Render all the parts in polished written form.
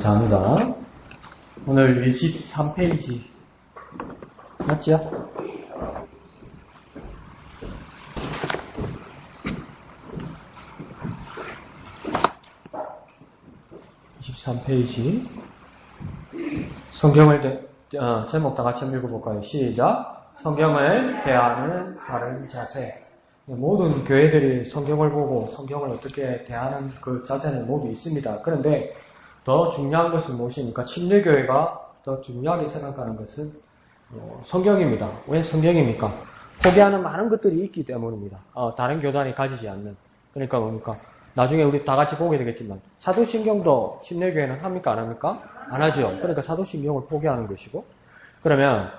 감사합니다. 오늘 23페이지 맞지요? 23페이지 성경을 제목 다 같이 한번 읽어볼까요? 시작. 성경을 대하는 바른 자세. 모든 교회들이 성경을 보고 성경을 어떻게 대하는 그 자세는 모두 있습니다. 그런데 더 중요한 것은 무엇입니까? 침례교회가 더 중요하게 생각하는 것은 성경입니다. 왜 성경입니까? 포기하는 많은 것들이 있기 때문입니다. 다른 교단이 가지지 않는. 그러니까 뭡니까? 나중에 우리 다 같이 보게 되겠지만 사도신경도 침례교회는 합니까? 안 합니까? 안 하죠. 그러니까 사도신경을 포기하는 것이고, 그러면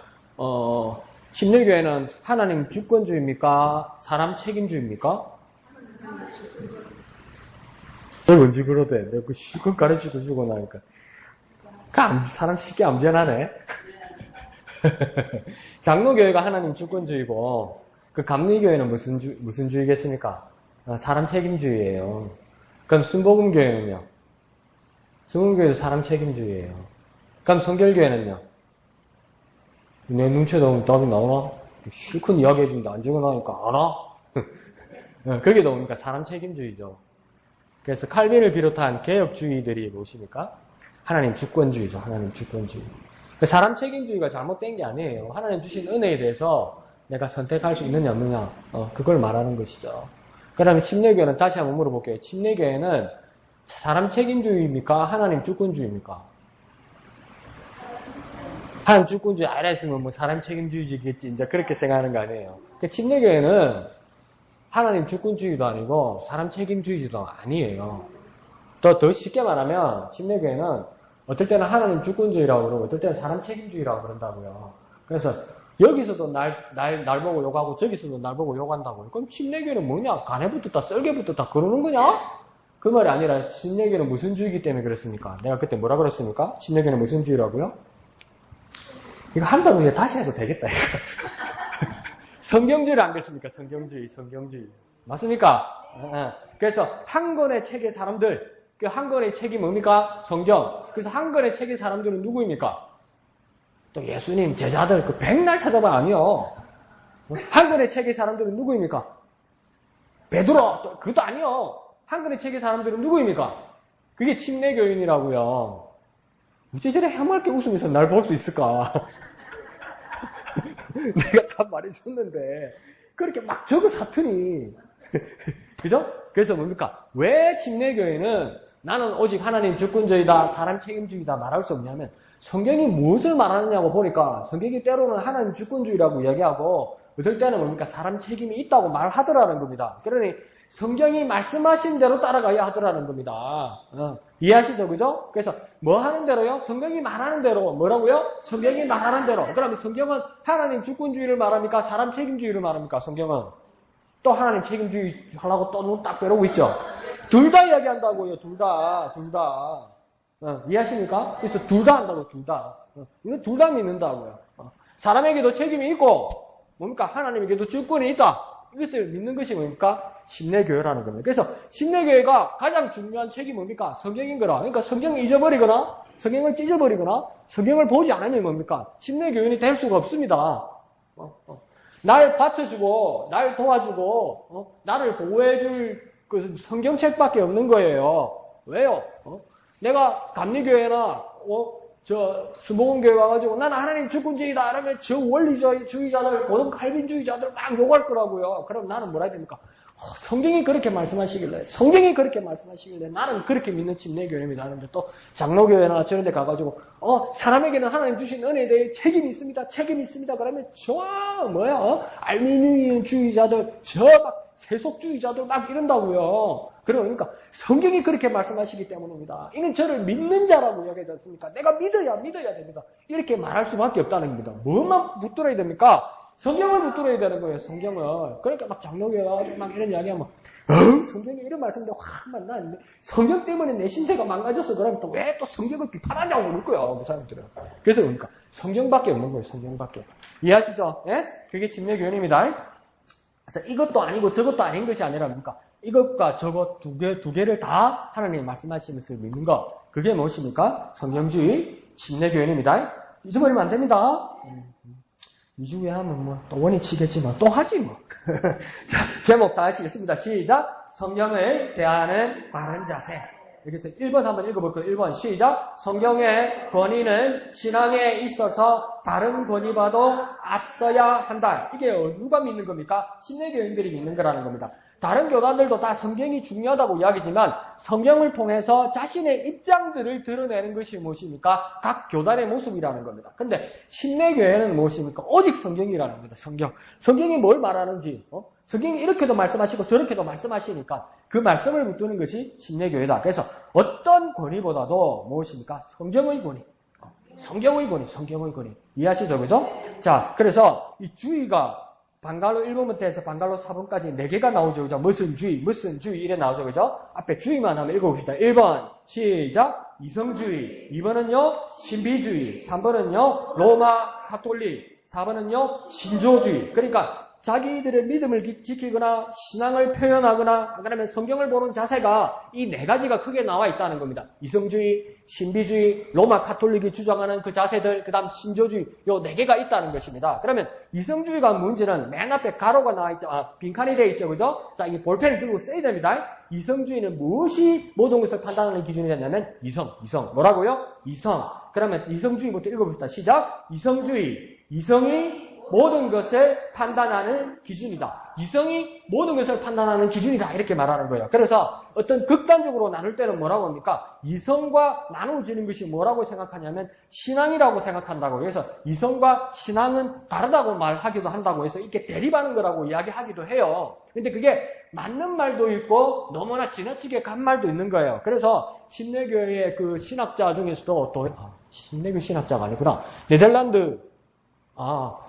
침례교회는 하나님 주권주의입니까? 사람 책임주의입니까? 너 언제 그러대? 내가 그 실컷 가르치고 주고 나니까 사람 쉽게 안 변하네. 장로교회가 하나님 주권주의고, 그 감리교회는 무슨 주의겠습니까? 사람 책임주의예요. 그럼 순복음교회는요? 순복음교회도 사람 책임주의예요. 그럼 성결교회는요? 내 눈치도 답이 나오나? 실컷 이야기해주는데 안 적어놔니까 안 와? 그게 뭡니까? 사람 책임주의죠. 그래서 칼빈을 비롯한 개혁주의들이 무엇입니까? 하나님 주권주의죠. 하나님 주권주의. 사람 책임주의가 잘못된 게 아니에요. 하나님 주신 은혜에 대해서 내가 선택할 수 있느냐 없느냐, 그걸 말하는 것이죠. 그 다음에 침례교회는 다시 한번 물어볼게요. 침례교회는 사람 책임주의입니까? 하나님 주권주의입니까? 하나님 주권주의 알아 있으면 뭐 사람 책임주의겠지, 이제 그렇게 생각하는 거 아니에요. 침례교회는 하나님 주권주의도 아니고 사람 책임주의도 아니에요. 더 쉽게 말하면 침례교회는 어떨 때는 하나님 주권주의라고 그러고 어떨 때는 사람 책임주의라고 그런다고요. 그래서 여기서도 날 보고 욕하고 저기서도 날 보고 욕한다고요. 그럼 침례교회는 뭐냐? 간에 붙었다 썰개 붙었다 그러는 거냐? 그 말이 아니라 침례교회는 무슨 주의이기 때문에 그렇습니까? 내가 그때 뭐라 그랬습니까? 침례교회는 무슨 주의라고요? 이거 한다면 이제 다시 해도 되겠다, 이거. 성경주의를 안 그랬습니까? 성경주의. 맞습니까? 그래서 한 권의 책의 사람들, 그 한 권의 책이 뭡니까? 성경. 그래서 한 권의 책의 사람들은 누구입니까? 또 예수님, 제자들, 그 백날 찾아봐 아니요. 한 권의 책의 사람들은 누구입니까? 베드로, 또 그것도 아니요. 한 권의 책의 사람들은 누구입니까? 그게 침례교인이라고요. 어째 저래 해맑게 웃으면서 날 볼 수 있을까? 내가 다 말해줬는데 그렇게 막 적어 사투니. 그죠? 그래서 뭡니까? 왜 침례교회는 나는 오직 하나님 주권주의다, 사람 책임주의다 말할 수 없냐면, 성경이 무엇을 말하느냐고 보니까 성경이 때로는 하나님 주권주의라고 이야기하고 어떨 때는 뭡니까? 사람 책임이 있다고 말하더라는 겁니다. 그러니 성경이 말씀하신 대로 따라가야 하더라는 겁니다. 이해하시죠? 그죠? 그래서 뭐 하는 대로요? 성경이 말하는 대로. 뭐라고요? 성경이 말하는 대로. 그러면 성경은 하나님 주권주의를 말합니까? 사람 책임주의를 말합니까? 성경은 또 하나님 책임주의 하려고 또 눈 딱 빼놓고 있죠. 둘 다 이야기한다고요. 둘 다. 이해하십니까? 그래서 둘 다 한다고. 둘 다. 이거 둘 다 믿는다고요. 사람에게도 책임이 있고 뭡니까? 하나님에게도 주권이 있다. 이것을 믿는 것이 뭡니까? 침례교회라는 겁니다. 그래서 침례교회가 가장 중요한 책이 뭡니까? 성경인 거라. 그러니까 성경을 잊어버리거나 성경을 찢어버리거나 성경을 보지 않으면 뭡니까? 침례교인이 될 수가 없습니다. 날 받쳐주고 날 도와주고 나를 보호해줄 그 성경책밖에 없는 거예요. 왜요? 내가 감리교회나 순복음교회 가가지고 나는 하나님 주권주의다 이러면 저 원리주의자들 고등 칼빈주의자들 막 욕할 거라고요. 그럼 나는 뭐라 해야 됩니까? 성경이 그렇게 말씀하시길래 나는 그렇게 믿는 침례교회입니다 하는데, 또 장로교회나 저런 데 가가지고 사람에게는 하나님 주신 은혜에 대해 책임이 있습니다 그러면 알미니언주의자들 막 세속주의자들 막 이런다고요. 그러니까 성경이 그렇게 말씀하시기 때문입니다. 이는 저를 믿는 자라고 이야기하지 않습니까? 내가 믿어야 됩니다. 이렇게 말할 수밖에 없다는 겁니다. 뭐만 붙들어야 됩니까? 성경을 붙들어야 되는 거예요. 성경을. 그러니까 막 장로교회 가지고 막 이런 이야기하면 성경에 이런 말씀인데 난 성경 때문에 내 신세가 망가졌어. 그러면 또 왜 또 성경을 비판하냐고 그럴 거예요. 그 사람들은. 그래서 그러니까 성경밖에 없는 거예요. 성경밖에. 이해하시죠? 예? 그게 침례교회입니다. 그래서 이것도 아니고 저것도 아닌 것이 아니라 뭡니까? 이것과 저것 두 개를 다 하나님이 말씀하시면서 믿는 것. 그게 무엇입니까? 성경주의, 침례교회입니다. 잊어버리면 안 됩니다. 2주 후에 하면 뭐 또 원이 치겠지만 또 하지 뭐. 자, 제목 다 하시겠습니다. 시작. 성경을 대하는 바른 자세. 여기서 1번 한번 읽어볼까요? 1번 시작. 성경의 권위는 신앙에 있어서 다른 권위보다도 앞서야 한다. 이게 누가 믿는 겁니까? 침례교인들이 믿는 거라는 겁니다. 다른 교단들도 다 성경이 중요하다고 이야기지만 성경을 통해서 자신의 입장들을 드러내는 것이 무엇입니까? 각 교단의 모습이라는 겁니다. 그런데 침례교회는 무엇입니까? 오직 성경이라는 겁니다. 성경. 성경이 뭘 말하는지, 성경이 이렇게도 말씀하시고 저렇게도 말씀하시니까 그 말씀을 붙드는 것이 침례교회다. 그래서 어떤 권위보다도 무엇입니까? 성경의 권위. 성경의 권위, 성경의 권위. 이해하시죠? 그죠? 자, 그래서 이 주의가 방갈로 1번부터 해서 방갈로 4번까지 4개가 나오죠. 그죠? 무슨 주의, 이래 나오죠. 그죠? 앞에 주의만 한번 읽어봅시다. 1번, 시작. 이성주의. 2번은요, 신비주의. 3번은요, 로마 가톨릭. 4번은요, 신조주의. 그러니까 자기들의 믿음을 지키거나 신앙을 표현하거나 그다음에 성경을 보는 자세가 이 4가지가 크게 나와 있다는 겁니다. 이성주의, 신비주의, 로마 가톨릭이 주장하는 그 자세들, 그 다음 신조주의 요 4개가 있다는 것입니다. 그러면 이성주의가 뭔지는 맨 앞에 가로가 나와 있죠. 빈칸이 되어 있죠. 그죠? 자, 이 볼펜을 들고 써야 됩니다. 이성주의는 무엇이 모든 것을 판단하는 기준이 됐냐면 이성. 뭐라고요? 이성. 그러면 이성주의부터 읽어봅시다. 시작. 이성이 모든 것을 판단하는 기준이다. 이성이 모든 것을 판단하는 기준이다. 이렇게 말하는 거예요. 그래서 어떤 극단적으로 나눌 때는 뭐라고 합니까? 이성과 나누어지는 것이 뭐라고 생각하냐면 신앙이라고 생각한다고. 그래서 이성과 신앙은 다르다고 말하기도 한다고 해서 이렇게 대립하는 거라고 이야기하기도 해요. 근데 그게 맞는 말도 있고 너무나 지나치게 간 말도 있는 거예요. 그래서 침례교회의 그 신학자 중에서도 침례교 신학자가 아니구나. 네덜란드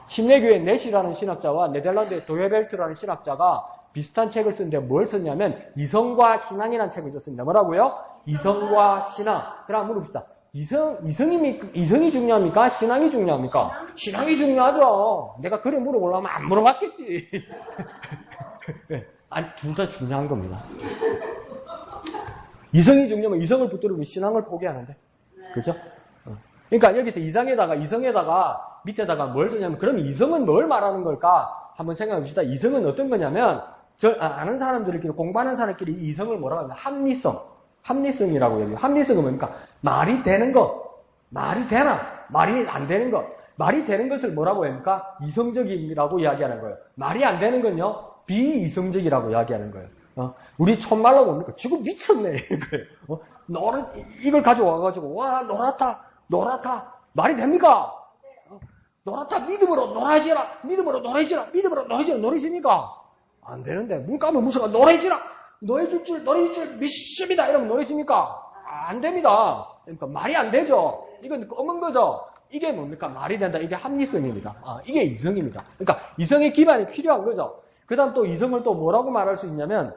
침례교회 넷이라는 신학자와 네덜란드의 도예벨트라는 신학자가 비슷한 책을 쓰는데 뭘 썼냐면 이성과 신앙이라는 책을 썼습니다. 뭐라고요? 이성과 신앙. 그럼 물어봅시다. 이성이 중요합니까? 신앙이 중요합니까? 신앙이 중요하죠. 내가 그래 물어보려면 안 물어봤겠지. 아니, 둘 다 중요한 겁니다. 이성이 중요하면 이성을 붙들고 신앙을 포기하는데. 그죠? 그러니까 여기서 이성에다가 밑에다가 뭘 쓰냐면 그럼 이성은 뭘 말하는 걸까? 한번 생각해 봅시다. 이성은 어떤 거냐면 아는 사람들끼리 공부하는 사람끼리 이 이성을 뭐라고 하면 합리성이라고 얘기해요. 합리성은 뭡니까? 말이 되는 거. 말이 되나? 말이 안 되는 거. 말이 되는 것을 뭐라고 합니까? 이성적이라고 이야기하는 거예요. 말이 안 되는 건요. 비이성적이라고 이야기하는 거예요. 우리 촌말로 뭡니까? 지금 미쳤네. 이거예요. 이걸 가져와가지고 와 노랗다. 말이 됩니까? 노랗다. 믿음으로 노래지라. 안 되는데. 눈 감으면 무서워. 노래지라. 노래질 줄 믿습니다. 이러면 노래집니까? 안 됩니다. 그러니까 말이 안 되죠. 이건 검은 거죠. 이게 뭡니까? 말이 된다. 이게 합리성입니다. 이게 이성입니다. 그러니까 이성의 기반이 필요한 거죠. 그 다음 또 이성을 또 뭐라고 말할 수 있냐면,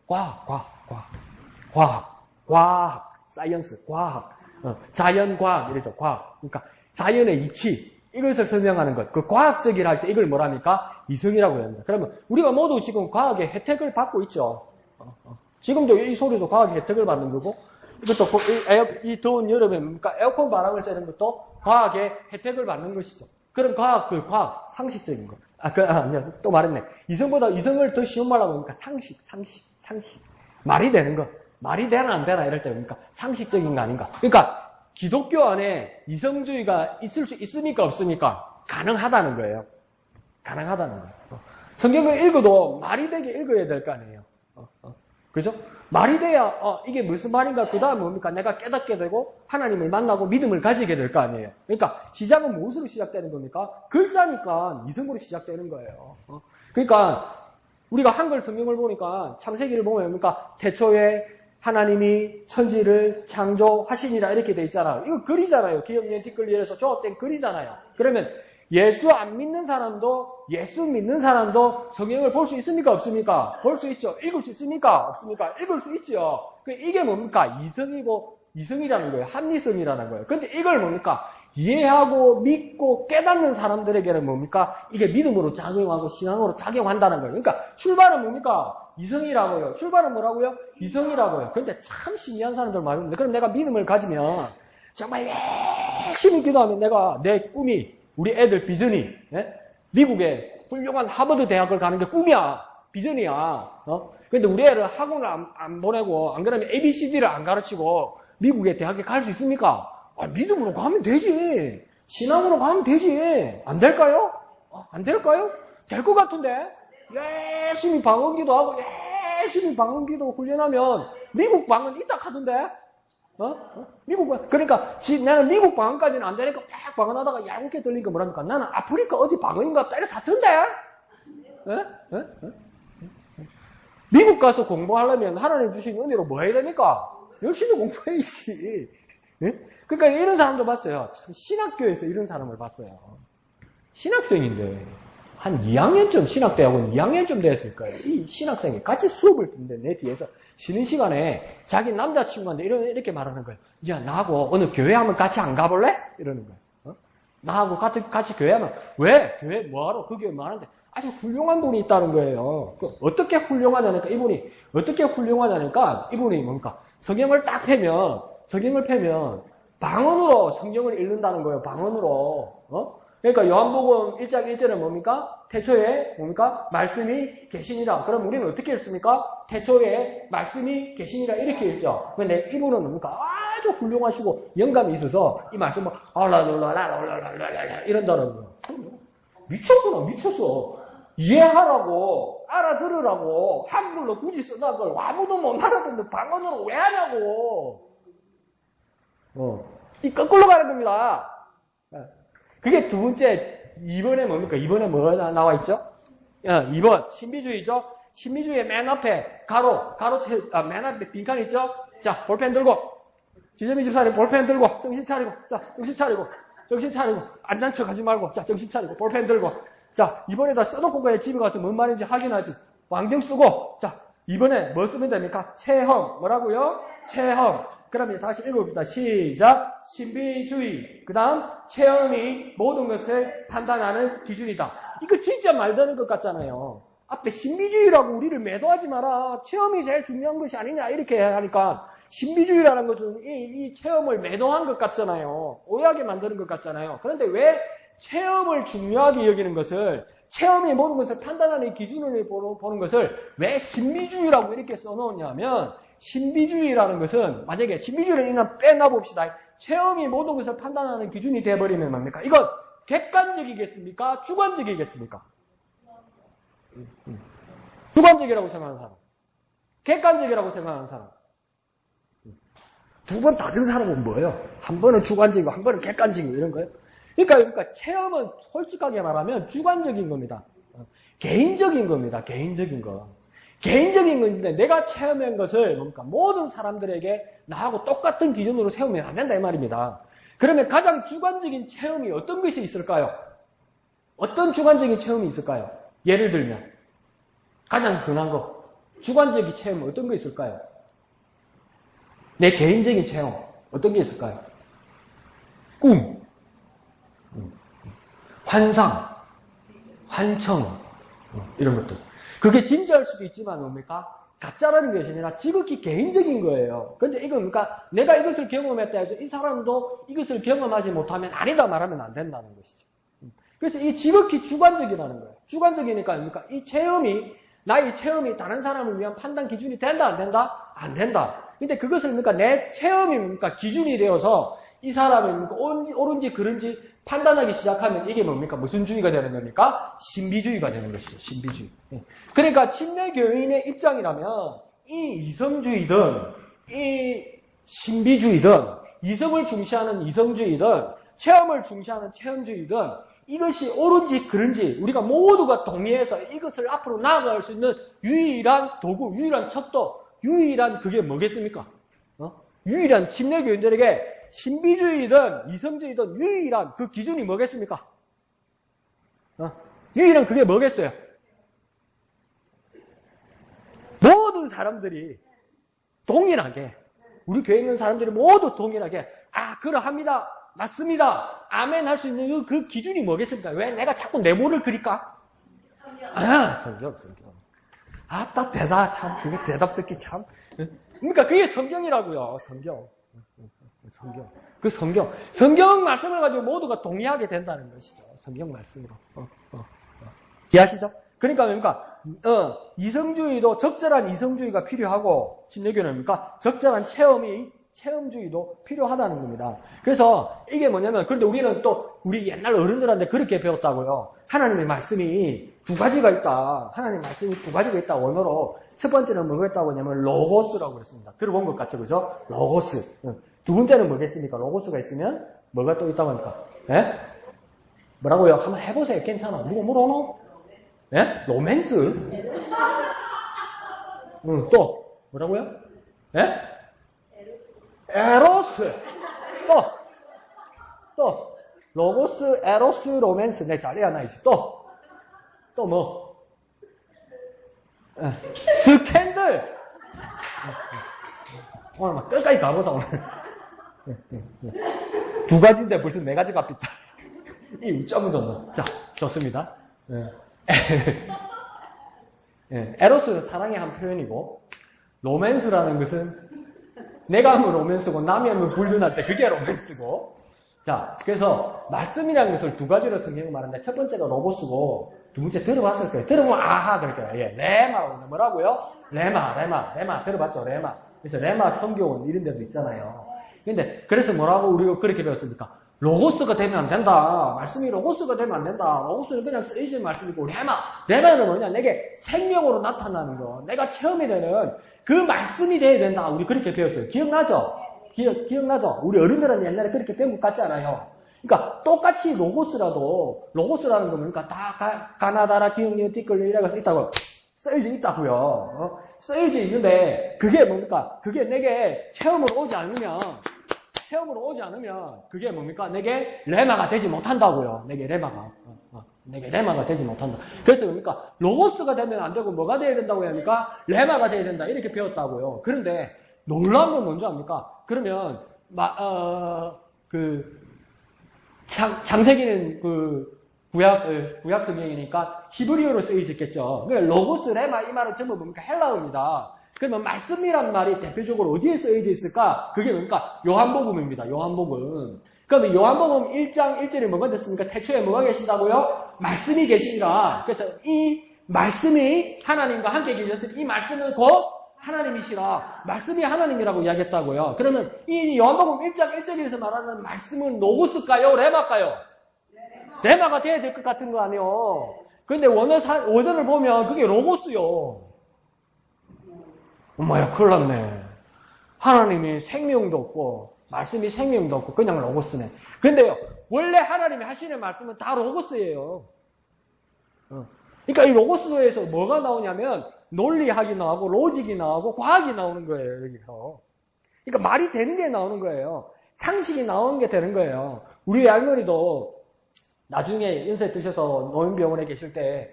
과학, 사이언스, 과학, 자연과학, 이러죠. 과학. 그러니까 자연의 이치, 이것을 설명하는 것. 그 과학적이라 할 때 이걸 뭐랍니까? 이성이라고 합니다. 그러면 우리가 모두 지금 과학의 혜택을 받고 있죠. 지금도 이 소리도 과학의 혜택을 받는 거고, 이것도 이 더운 여름에 뭡니까? 에어컨 바람을 쐬는 것도 과학의 혜택을 받는 것이죠. 그런 과학, 상식적인 거. 또 말했네. 이성을 더 쉬운 말로 하면 상식. 말이 되는 거. 말이 되나 안 되나 이럴 때 뭡니까? 상식적인 거 아닌가. 그러니까 기독교 안에 이성주의가 있을 수 있습니까? 없습니까? 가능하다는 거예요. 성경을 읽어도 말이 되게 읽어야 될 거 아니에요. 그죠? 말이 돼야 이게 무슨 말인가 그 다음 뭡니까? 내가 깨닫게 되고 하나님을 만나고 믿음을 가지게 될 거 아니에요. 그러니까 시작은 무엇으로 시작되는 겁니까? 글자니까 이성으로 시작되는 거예요. 그러니까 우리가 한글 성경을 보니까 창세기를 보면 뭡니까? 태초에 하나님이 천지를 창조하시니라 이렇게 돼 있잖아요. 이거 글이잖아요. 기억니은 뒷글리에서 조합된 글이잖아요. 그러면 예수 안 믿는 사람도 예수 믿는 사람도 성경을 볼 수 있습니까? 없습니까? 볼 수 있죠. 읽을 수 있습니까? 없습니까? 읽을 수 있죠. 이게 뭡니까? 이성이라는 거예요. 합리성이라는 거예요. 근데 이걸 뭡니까? 이해하고 믿고 깨닫는 사람들에게는 뭡니까? 이게 믿음으로 작용하고 신앙으로 작용한다는 거예요. 그러니까 출발은 뭡니까? 이성이라고요. 출발은 뭐라고요? 이성이라고요. 그런데 참 신기한 사람들 많은데, 그럼 내가 믿음을 가지면 정말 열심히 기도하면 내가 내 꿈이, 우리 애들 비전이, 예? 미국에 훌륭한 하버드 대학을 가는 게 꿈이야. 비전이야. 근데 우리 애를 학원을 안 보내고, 안 그러면 ABCD를 안 가르치고 미국의 대학에 갈 수 있습니까? 믿음으로 가면 되지. 신앙으로 가면 되지. 안 될까요? 안 될까요? 될 것 같은데? 열심히 방언기도 하고, 열심히 방언기도 훈련하면 미국 방언 이딱 하던데? 미국 방언. 그러니까, 나는 미국 방언까지는 안 되니까 딱 방언하다가 얇게 들리니까 뭐랍니까? 나는 아프리카 어디 방언인가 때려 사던데? 미국 가서 공부하려면 하나님 주신 은혜로 뭐 해야 됩니까? 열심히 공부해야지. 그러니까 이런 사람도 봤어요. 참 신학교에서 이런 사람을 봤어요. 신학생인데 한 2학년쯤 신학대학원 2학년쯤 됐을 거예요. 이 신학생이 같이 수업을 듣는데 내 뒤에서 쉬는 시간에 자기 남자친구한테 이렇게 말하는 거예요. 야, 나하고 어느 교회 한번 같이 안 가볼래? 이러는 거예요. 나하고 같이 교회 하면 왜? 교회 뭐하러? 그 교회 뭐하는데? 아주 훌륭한 분이 있다는 거예요. 어떻게 훌륭하냐니까 이분이 뭡니까? 성경을 펴면 방언으로 성경을 읽는다는 거예요. 방언으로. 그러니까 요한복음 1장 1절에 뭡니까? 태초에 뭡니까? 말씀이 계시니라. 그럼 우리는 어떻게 읽습니까? 태초에 말씀이 계시니라 이렇게 읽죠. 근데 이분은 뭡니까? 아주 훌륭하시고 영감이 있어서 이 말씀을 이런다는 거예요. 미쳤구나. 미쳤어. 이해하라고 알아들으라고 한글로 굳이 써놓은 걸 아무도 못 알아듣는 방언으로 왜 하냐고. 이 거꾸로 가는 겁니다. 그게 두 번째, 2번에 뭡니까? 2번에 뭐가 나와 있죠? 2번, 신비주의죠? 신비주의의 맨 앞에, 맨 앞에 빈칸 있죠? 자, 볼펜 들고, 지점이 집사님 볼펜 들고, 정신 차리고, 안잔 척 하지 말고, 자, 정신 차리고, 볼펜 들고, 자, 이번에다 써놓고 가야 집에 가서 뭔 말인지 확인하지. 왕경 쓰고, 자, 이번에 뭐 쓰면 됩니까? 체험. 뭐라고요? 체험. 그러면 다시 읽어봅시다. 시작. 신비주의. 그 다음, 체험이 모든 것을 판단하는 기준이다. 이거 진짜 말 되는 것 같잖아요. 앞에 신비주의라고 우리를 매도하지 마라. 체험이 제일 중요한 것이 아니냐. 이렇게 하니까, 신비주의라는 것은 이 체험을 매도한 것 같잖아요. 오해하게 만드는 것 같잖아요. 그런데 왜 체험을 중요하게 여기는 것을, 체험이 모든 것을 판단하는 기준을 보는 것을 왜 신비주의라고 이렇게 써놓냐면, 신비주의라는 것은, 만약에 신비주의를 이런 빼놔봅시다. 체험이 모든 것을 판단하는 기준이 돼버리면 뭡니까? 이건 객관적이겠습니까? 주관적이겠습니까? 주관적이라고 생각하는 사람. 객관적이라고 생각하는 사람. 두 번 다 든 사람은 뭐예요? 한 번은 주관적이고 한 번은 객관적이고 이런 거예요. 그러니까 체험은 솔직하게 말하면 주관적인 겁니다. 개인적인 겁니다. 개인적인 거. 개인적인 건데 내가 체험한 것을 뭡니까? 모든 사람들에게 나하고 똑같은 기준으로 세우면 안 된다 이 말입니다. 그러면 가장 주관적인 체험이 어떤 것이 있을까요? 어떤 주관적인 체험이 있을까요? 예를 들면 가장 흔한 거 주관적인 체험 어떤 거 있을까요? 내 개인적인 체험 어떤 게 있을까요? 꿈, 환상, 환청 이런 것들. 그게 진짜일 수도 있지만 뭡니까? 가짜라는 것이 아니라 지극히 개인적인 거예요. 그런데 이건 뭡니까? 내가 이것을 경험했다 해서 이 사람도 이것을 경험하지 못하면 아니다 말하면 안 된다는 것이죠. 그래서 이 지극히 주관적이라는 거예요. 주관적이니까 뭡니까? 이 체험이, 나의 체험이 다른 사람을 위한 판단 기준이 된다 안 된다? 안 된다. 근데 그것을 뭡니까? 내 체험이 뭡니까? 기준이 되어서 이 사람이 뭡니까? 옳은지 그른지 판단하기 시작하면 이게 뭡니까? 무슨 주의가 되는 겁니까? 신비주의가 되는 것이죠. 신비주의. 그러니까 침례교인의 입장이라면 이 이성주의든 이 신비주의든 이성을 중시하는 이성주의든 체험을 중시하는 체험주의든 이것이 옳은지 그른지 우리가 모두가 동의해서 이것을 앞으로 나아갈 수 있는 유일한 도구, 유일한 척도, 유일한 그게 뭐겠습니까? 유일한 침례교인들에게 신비주의든 이성주의든 유일한 그 기준이 뭐겠습니까? 유일한 그게 뭐겠어요? 모든 사람들이 동일하게 우리 교회에 있는 사람들이 모두 동일하게 그러합니다. 맞습니다. 아멘 할 수 있는 그 기준이 뭐겠습니까? 왜 내가 자꾸 네모를 그릴까? 성경. 아따, 참. 그게 대답 듣기 참. 그러니까 그게 성경이라고요. 성경. 성경 말씀을 가지고 모두가 동의하게 된다는 것이죠. 성경 말씀으로. 이해하시죠? 그러니까 이성주의도 적절한 이성주의가 필요하고, 침례교는 뭡니까? 적절한 체험주의도 필요하다는 겁니다. 그래서 이게 뭐냐면, 그런데 우리는 또 우리 옛날 어른들한테 그렇게 배웠다고요. 하나님의 말씀이 두 가지가 있다. 하나님의 말씀이 두 가지가 있다. 원어로. 첫 번째는 뭐겠다고 하냐면 로고스라고 그랬습니다. 들어본 것 같죠? 그죠? 로고스. 두 번째는 뭐겠습니까? 로고스가 있으면 뭐가 또 있다고 합니까? 예? 뭐라고요? 한번 해보세요. 괜찮아. 누가 물어오노? 예? 로맨스? 또 뭐라고요? 예? 에로스. 또 로고스, 에로스, 로맨스. 내 자리에 하나 있어. 또 뭐? 스캔들. 오늘 막 끝까지 가보자 오늘. 두 가지인데 벌써 네 가지가 앞있다. 이 우점은 좋나? 자, 좋습니다. 에로스는 사랑의 한 표현이고, 로맨스라는 것은 내가 하면 로맨스고 남이 하면 불륜할 때 그게 로맨스고. 자, 그래서 말씀이라는 것을 두 가지로 성경이 말하는데, 첫 번째가 로고스고, 두 번째 들어봤을 거예요. 들어보면 아하 그럴 거예요. 예, 레마. 뭐라고요? 레마. 들어봤죠? 레마. 그래서 레마 성교원 이런 데도 있잖아요. 근데 그래서 뭐라고 우리가 그렇게 배웠습니까? 로고스가 되면 안 된다. 말씀이 로고스가 되면 안 된다. 로고스는 그냥 쓰이는 말씀이고, 레마는 뭐냐? 내게 생명으로 나타나는 거. 내가 체험이 되는 그 말씀이 돼야 된다. 우리 그렇게 배웠어요. 기억나죠? 기억나죠? 우리 어른들은 옛날에 그렇게 배운 것 같지 않아요? 그러니까 똑같이 로고스라는 거 뭡니까? 다 가나다라 기억니어 티끌 이라고 써있다고 써있지 있다고요. 써있지 있는데 그게 뭡니까? 그게 내게 체험으로 오지 않으면 그게 뭡니까? 내게 레마가 되지 못한다고요. 내게 레마가 되지 못한다. 그래서 뭡니까? 로고스가 되면 안 되고 뭐가 돼야 된다고 해야 합니까? 레마가 돼야 된다. 이렇게 배웠다고요. 그런데 놀라운 건 뭔지 압니까? 그러면 창세기는 구약 성경이니까 히브리어로 쓰여졌겠죠. 그러니까 로고스, 레마 이 말은 전부 뭡니까? 헬라어입니다. 그러면 말씀이란 말이 대표적으로 어디에 쓰여져 있을까? 그게 뭡니까? 요한복음입니다. 요한복음. 그러면 요한복음 1장 1절에 뭐가 됐습니까? 태초에 뭐가 계신다고요? 말씀이 계시니라. 그래서 이 말씀이 하나님과 함께 계셨으니 이 말씀은 곧 하나님이시라. 말씀이 하나님이라고 이야기했다고요. 그러면 이 요한복음 1장 1절에서 말하는 말씀은 로고스일까요? 레마일까요? 레마가 돼야 될 것 같은 거 아니에요. 그런데 원어를 보면 그게 로고스요. 엄마야, 큰일 났네. 하나님이 생명도 없고, 말씀이 생명도 없고, 그냥 로고스네. 근데요, 원래 하나님이 하시는 말씀은 다 로고스예요. 그러니까 이 로고스에서 뭐가 나오냐면, 논리학이 나오고, 로직이 나오고, 과학이 나오는 거예요, 여기서. 그러니까 말이 되는 게 나오는 거예요. 상식이 나오는 게 되는 거예요. 우리 할머니도 나중에 연세 드셔서 노인병원에 계실 때,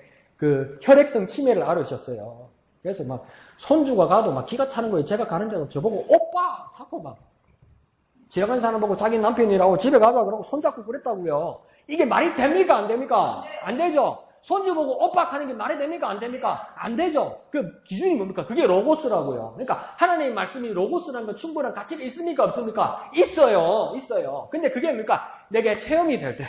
혈액성 치매를 앓으셨어요. 그래서 막, 손주가 가도 막 기가 차는 거예요. 제가 가는 데도 저보고 오빠! 사고 막. 지나가는 사람 보고 자기 남편이라고 집에 가자 그러고 손잡고 그랬다고요. 이게 말이 됩니까? 안 됩니까? 안 되죠. 손주 보고 오빠 하는 게 말이 됩니까? 안 됩니까? 안 되죠. 그 기준이 뭡니까? 그게 로고스라고요. 그러니까 하나님의 말씀이 로고스라는 건 충분한 가치가 있습니까? 없습니까? 있어요. 근데 그게 뭡니까? 내게 체험이 될 때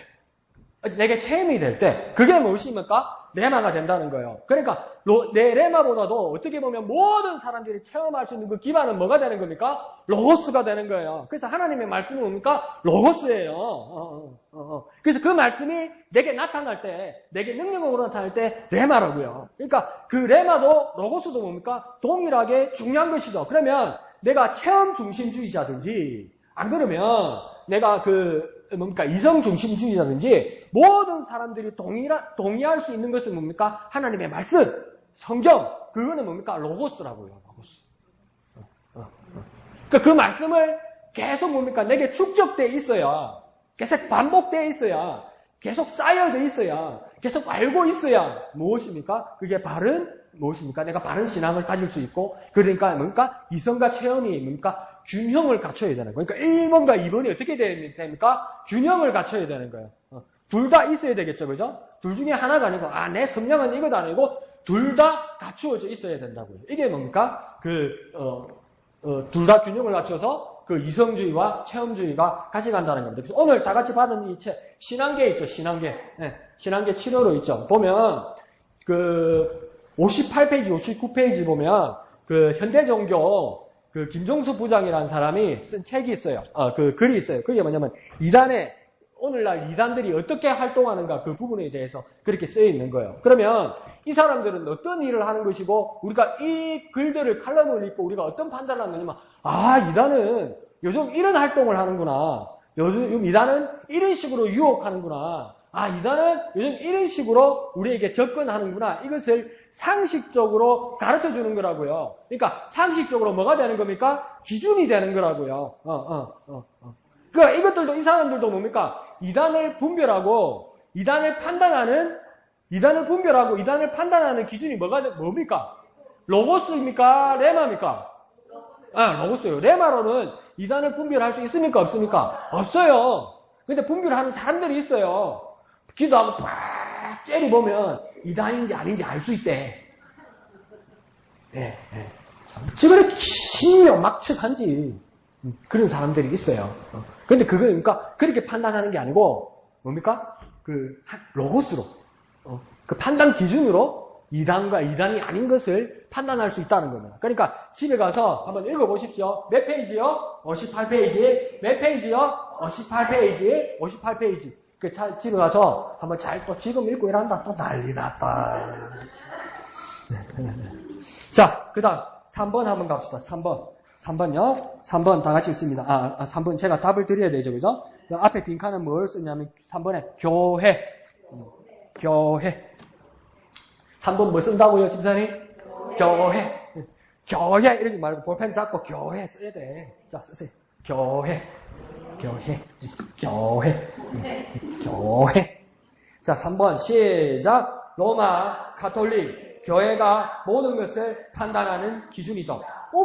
그게 무엇입니까? 레마가 된다는 거예요. 그러니까 내 레마보다도 어떻게 보면 모든 사람들이 체험할 수 있는 그 기반은 뭐가 되는 겁니까? 로고스가 되는 거예요. 그래서 하나님의 말씀은 뭡니까? 로고스예요. 그래서 그 말씀이 내게 나타날 때, 내게 능력으로 나타날 때 레마라고요. 그러니까 그 레마도 로고스도 뭡니까? 동일하게 중요한 것이죠. 그러면 내가 체험 중심주의자든지 안 그러면 내가 이성 중심주의자든지 모든 사람들이 동의할 수 있는 것은 뭡니까? 하나님의 말씀, 성경, 그거는 뭡니까? 로고스라고요. 로고스. 그러니까 그 말씀을 계속 뭡니까? 내게 축적되어 있어야, 계속 반복되어 있어야, 계속 쌓여져 있어야, 계속 알고 있어야 무엇입니까? 그게 무엇입니까? 내가 바른 신앙을 가질 수 있고, 그러니까 뭡니까? 이성과 체험이 뭡니까? 균형을 갖춰야 되는 거예요. 그러니까 1번과 2번이 어떻게 됩니까? 균형을 갖춰야 되는 거예요. 둘 다 있어야 되겠죠, 그죠? 둘 중에 하나가 아니고, 내 성량은 이것 아니고, 둘 다 갖추어져 있어야 된다고요. 이게 뭡니까? 둘 다 균형을 갖춰서 그 이성주의와 체험주의가 같이 간다는 겁니다. 그래서 오늘 다 같이 받은 이 책, 신앙계 있죠, 신앙계. 네, 신앙계 7호로 있죠. 보면, 58페이지, 59페이지 보면, 현대종교, 김종수 부장이라는 사람이 쓴 책이 있어요. 글이 있어요. 그게 뭐냐면, 오늘날 이단들이 어떻게 활동하는가 그 부분에 대해서 그렇게 쓰여 있는 거예요. 그러면 이 사람들은 어떤 일을 하는 것이고 우리가 이 글들을 칼럼을 읽고 우리가 어떤 판단을 하느냐면 이단은 요즘 이런 활동을 하는구나. 요즘 이단은 이런 식으로 유혹하는구나. 이단은 요즘 이런 식으로 우리에게 접근하는구나. 이것을 상식적으로 가르쳐 주는 거라고요. 그러니까 상식적으로 뭐가 되는 겁니까? 기준이 되는 거라고요. 그러니까 이것들도 이 사람들도 뭡니까? 이단을 분별하고 이단을 판단하는 기준이 뭡니까? 로고스입니까? 레마입니까? 로고스요. 레마로는 이단을 분별할 수 있습니까? 없습니까? 없어요. 근데 분별하는 사람들이 있어요. 기도하고 팍 째려보면 이단인지 아닌지 알 수 있대. 지금 신명 막측한지 그런 사람들이 있어요. 근데 그러니까 그렇게 판단하는 게 아니고 뭡니까? 로고스로 그 판단 기준으로 이단과 이단이 아닌 것을 판단할 수 있다는 겁니다. 그러니까 집에 가서 한번 읽어보십시오. 몇 페이지요? 58페이지. 몇 페이지요? 58페이지. 58페이지. 집에 가서 한번 또 지금 읽고 이란다. 또 난리 났다. 자, 그 다음 3번 한번 갑시다. 3번요. 3번 다 같이 읽습니다. 3번 제가 답을 드려야 되죠. 그죠? 앞에 빈칸은 뭘 쓰냐면 3번에 교회. 3번 뭐 쓴다고요, 집사님? 교회. 이러지 말고 볼펜 잡고 교회 써야 돼. 자, 쓰세요. 교회. 자, 3번 시작. 로마 가톨릭 교회가 모든 것을 판단하는 기준이다.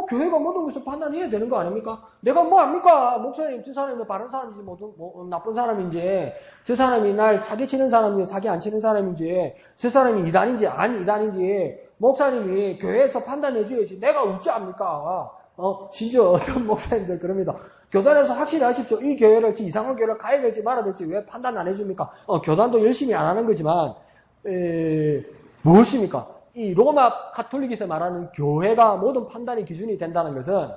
교회가 모든 것을 판단해야 되는 거 아닙니까? 내가 뭐 압니까? 목사님, 저 사람이 바른 사람인지 나쁜 사람인지, 저 사람이 날 사기치는 사람인지 사기 안 치는 사람인지, 저 사람이 이단인지 아니 이단인지 목사님이 교회에서 판단해 줘야지. 내가 어찌 압니까? 심지어 어떤 목사님들 그럽니다. 교단에서 확실히 하십시오. 이 교회를 이상한 교회를 가야 될지 말아야 될지 왜 판단 안 해줍니까? 교단도 열심히 안 하는 거지만 무엇입니까? 이 로마 가톨릭에서 말하는 교회가 모든 판단의 기준이 된다는 것은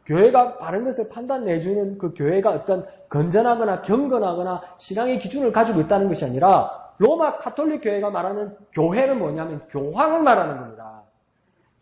교회가 바른 것을 판단해주는 그 교회가 어떤 건전하거나 경건하거나 신앙의 기준을 가지고 있다는 것이 아니라 로마 가톨릭 교회가 말하는 교회는 뭐냐면 교황을 말하는 겁니다.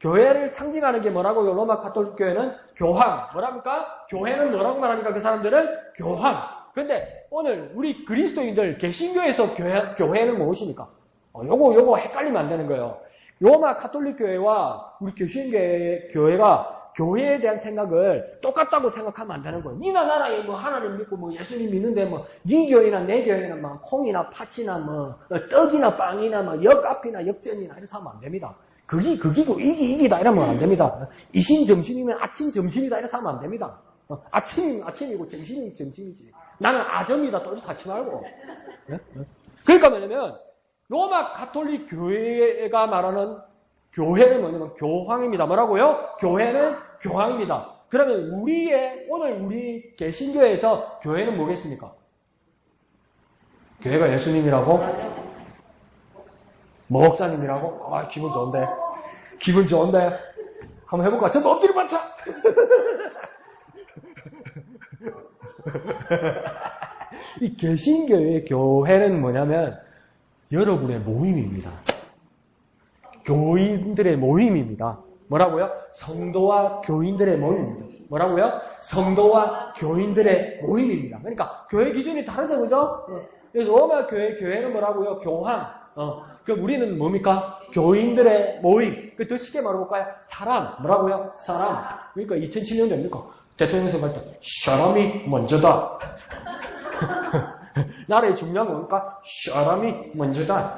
교회를 상징하는 게 뭐라고요? 로마 가톨릭 교회는 교황. 뭐랍니까? 교회는 뭐라고 말합니까? 그 사람들은 교황. 그런데 오늘 우리 그리스도인들 개신교에서 교회는 무엇입니까? 요거 헷갈리면 안 되는 거예요. 로마 가톨릭 교회와 우리 개신교회가 교회에 대한 생각을 똑같다고 생각하면 안 되는 거예요. 니나 나라에 하나님 믿고 예수님 믿는데 네 교회나 내 교회나 콩이나 팥이나 떡이나 빵이나 역앞이나 역전이나 이래서 하면 안 됩니다. 극이고 이기다 이러면 안 됩니다. 이신 점심이면 아침 점심이다 이래서 하면 안 됩니다. 아침이면 아침이고 점심이면 점심이지. 나는 아점이다 또 이렇게 하지 말고. 그러니까 뭐냐면 로마 가톨릭 교회가 말하는 교회는 뭐냐면 교황입니다. 뭐라고요? 교회는 교황입니다. 그러면 오늘 우리 개신교회에서 교회는 뭐겠습니까? 교회가 예수님이라고? 목사님이라고? 기분 좋은데? 한번 해볼까? 저도 엎드려 맞춰! 이 개신교회의 교회는 뭐냐면 여러분의 모임입니다. 교인들의 모임입니다. 뭐라고요? 성도와 교인들의 모임입니다. 뭐라고요? 성도와 교인들의 모임입니다. 그러니까 교회 기준이 다르죠, 그죠? 그래서 로마 교회는 뭐라고요? 교황. 그럼 우리는 뭡니까? 교인들의 모임. 더 쉽게 말해볼까요? 사람. 뭐라고요? 사람. 그러니까 2007년도입니까? 대통령 선거할 때 사람이 먼저다. 나라의 중요한 뭡니까? 사람이 먼저다.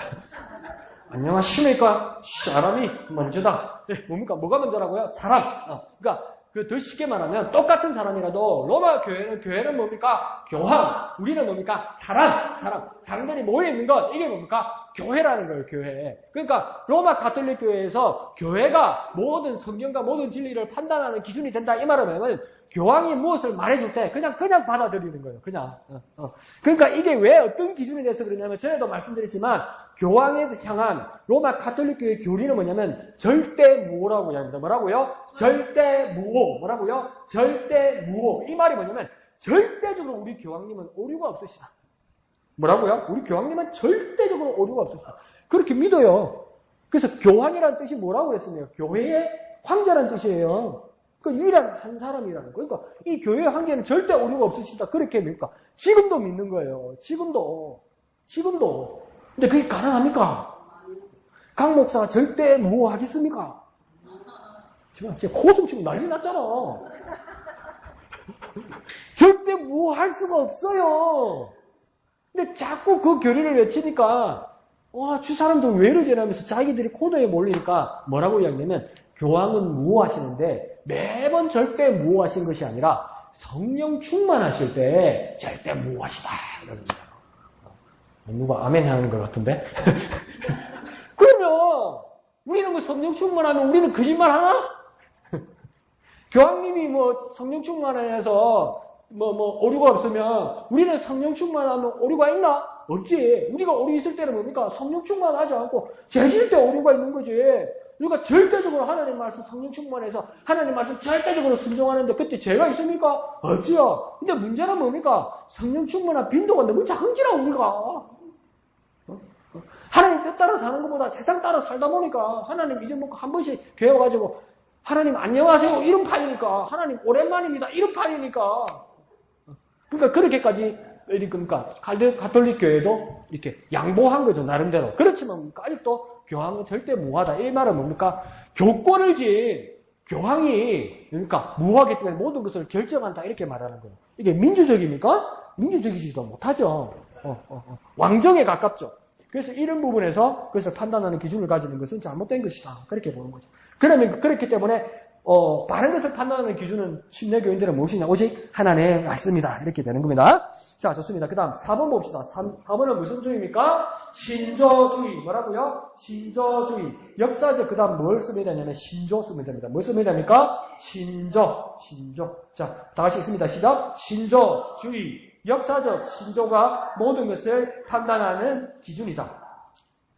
안녕하십니까? 사람이 먼저다. 뭡니까? 뭐가 먼저라고요? 사람. 그러니까 더 쉽게 말하면 똑같은 사람이라도 로마 교회는 뭡니까? 교황. 우리는 뭡니까? 사람들이 모여있는 것. 이게 뭡니까? 교회라는 거예요, 교회. 그러니까 로마 가톨릭 교회에서 교회가 모든 성경과 모든 진리를 판단하는 기준이 된다. 이 말은 뭐냐면 교황이 무엇을 말해줄 때 그냥 받아들이는 거예요. 그냥. 그러니까 이게 왜 어떤 기준이 돼서 그러냐면 전에도 말씀드렸지만 교황에 향한 로마 가톨릭 교회의 교리는 뭐냐면 절대무호라고 이야기합니다. 뭐라고요? 절대무호. 뭐라고요? 절대무호. 이 말이 뭐냐면 절대적으로 우리 교황님은 오류가 없으시다. 뭐라고요? 우리 교황님은 절대적으로 오류가 없으시다. 그렇게 믿어요. 그래서 교황이라는 뜻이 뭐라고 그랬습니까? 교회의 황제라는 뜻이에요. 그 유일한 한 사람이라는 거예요. 그러니까 이 교회의 황제는 절대 오류가 없으시다. 그렇게 믿니까 지금도 믿는 거예요. 지금도. 근데 그게 가능합니까? 강 목사가 절대 무호하겠습니까? 지금 코웃음 치고 난리 났잖아. 절대 무호할 수가 없어요. 근데 자꾸 그 교리를 외치니까 주 사람들 왜 이러지? 하면서 자기들이 코너에 몰리니까 뭐라고 이야기하냐면 교황은 무호하시는데 매번 절대 무호하신 것이 아니라 성령 충만하실 때 절대 무호하시다. 이러는 거예요. 누가 아멘 하는 것 같은데? 그러면 우리는 뭐 성령 충만하면 우리는 거짓말 하나? 교황님이 뭐 성령 충만해서 뭐 오류가 없으면 우리는 성령 충만하면 오류가 있나? 없지. 우리가 오류 있을 때는 뭡니까? 성령 충만하지 않고 죄질 때 오류가 있는 거지. 우리가 절대적으로 하나님 말씀 성령 충만해서 하나님 말씀 절대적으로 순종하는데 그때 죄가 있습니까? 없지요. 근데 문제는 뭡니까? 성령 충만한 빈도가 너무 작은지라 우리가. 하나님 뜻 따라 사는 것보다 세상 따라 살다 보니까 하나님 이제 뭐 한 번씩 교회 와가지고 하나님 안녕하세요 이런 판이니까 하나님 오랜만입니다 이런 판이니까 그러니까 그렇게까지 그러니까 가톨릭 교회도 이렇게 양보한 거죠 나름대로. 그렇지만 아직도 교황은 절대 무하다. 이 말은 뭡니까? 교권을 진 교황이 그러니까 무하기 때문에 모든 것을 결정한다 이렇게 말하는 거예요. 이게 민주적입니까? 민주적이지도 못하죠. 왕정에 가깝죠. 그래서 이런 부분에서 그것을 판단하는 기준을 가지는 것은 잘못된 것이다. 그렇게 보는 거죠. 그러면 그렇기 때문에 바른 것을 판단하는 기준은 침례교인들은 무엇이냐? 오직 하나님의 말씀이다. 이렇게 되는 겁니다. 자, 좋습니다. 그 다음 4번 봅시다. 4번은 무슨 주의입니까? 신조주의. 뭐라고요? 신조주의. 역사적 그 다음 뭘 쓰면 되냐면 신조 쓰면 됩니다. 뭘 쓰면 됩니까? 신조. 자, 다 같이 읽습니다. 시작. 신조주의. 역사적 신조가 모든 것을 판단하는 기준이다.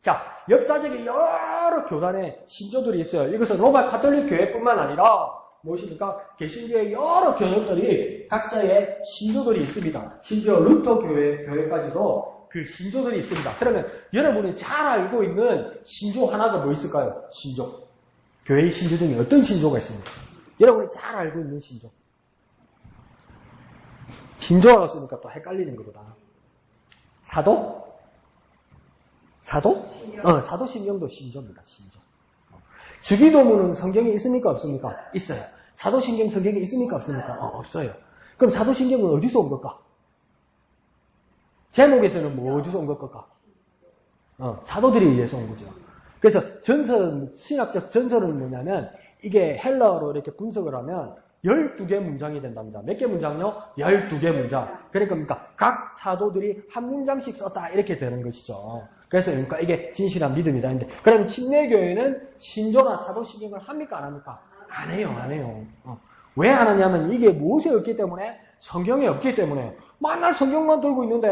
자, 역사적인 여러 교단의 신조들이 있어요. 이것은 로마 가톨릭 교회뿐만 아니라 무엇입니까? 개신교의 여러 교회들이 각자의 신조들이 있습니다. 심지어 루터 교회까지도 그 신조들이 있습니다. 그러면 여러분이 잘 알고 있는 신조 하나가 뭐 있을까요? 신조. 교회의 신조 중에 어떤 신조가 있습니까? 여러분이 잘 알고 있는 신조. 신조라고 쓰니까 또 헷갈리는 거보다. 사도? 사도신경도 신조입니다. 신조. 주기도문은 성경에 있습니까? 없습니까? 있어요. 사도신경 성경에 있습니까? 없습니까? 없어요. 그럼 사도신경은 어디서 온 걸까? 제목에서는 뭐 어디서 온 걸까? 사도들에 의해서 온 거죠. 그래서 신학적 전설은 뭐냐면 이게 헬라어로 이렇게 분석을 하면 12개 문장이 된답니다. 몇 개 문장요? 12개 문장. 그러니까 각 사도들이 한 문장씩 썼다 이렇게 되는 것이죠. 그래서 그러니까 이게 진실한 믿음이다. 근데 그럼 침례교회는 신조나 사도신경을 합니까? 안 합니까? 안 해요. 왜 안 하냐면 이게 무엇에 없기 때문에? 성경에 없기 때문에. 맨날 성경만 들고 있는데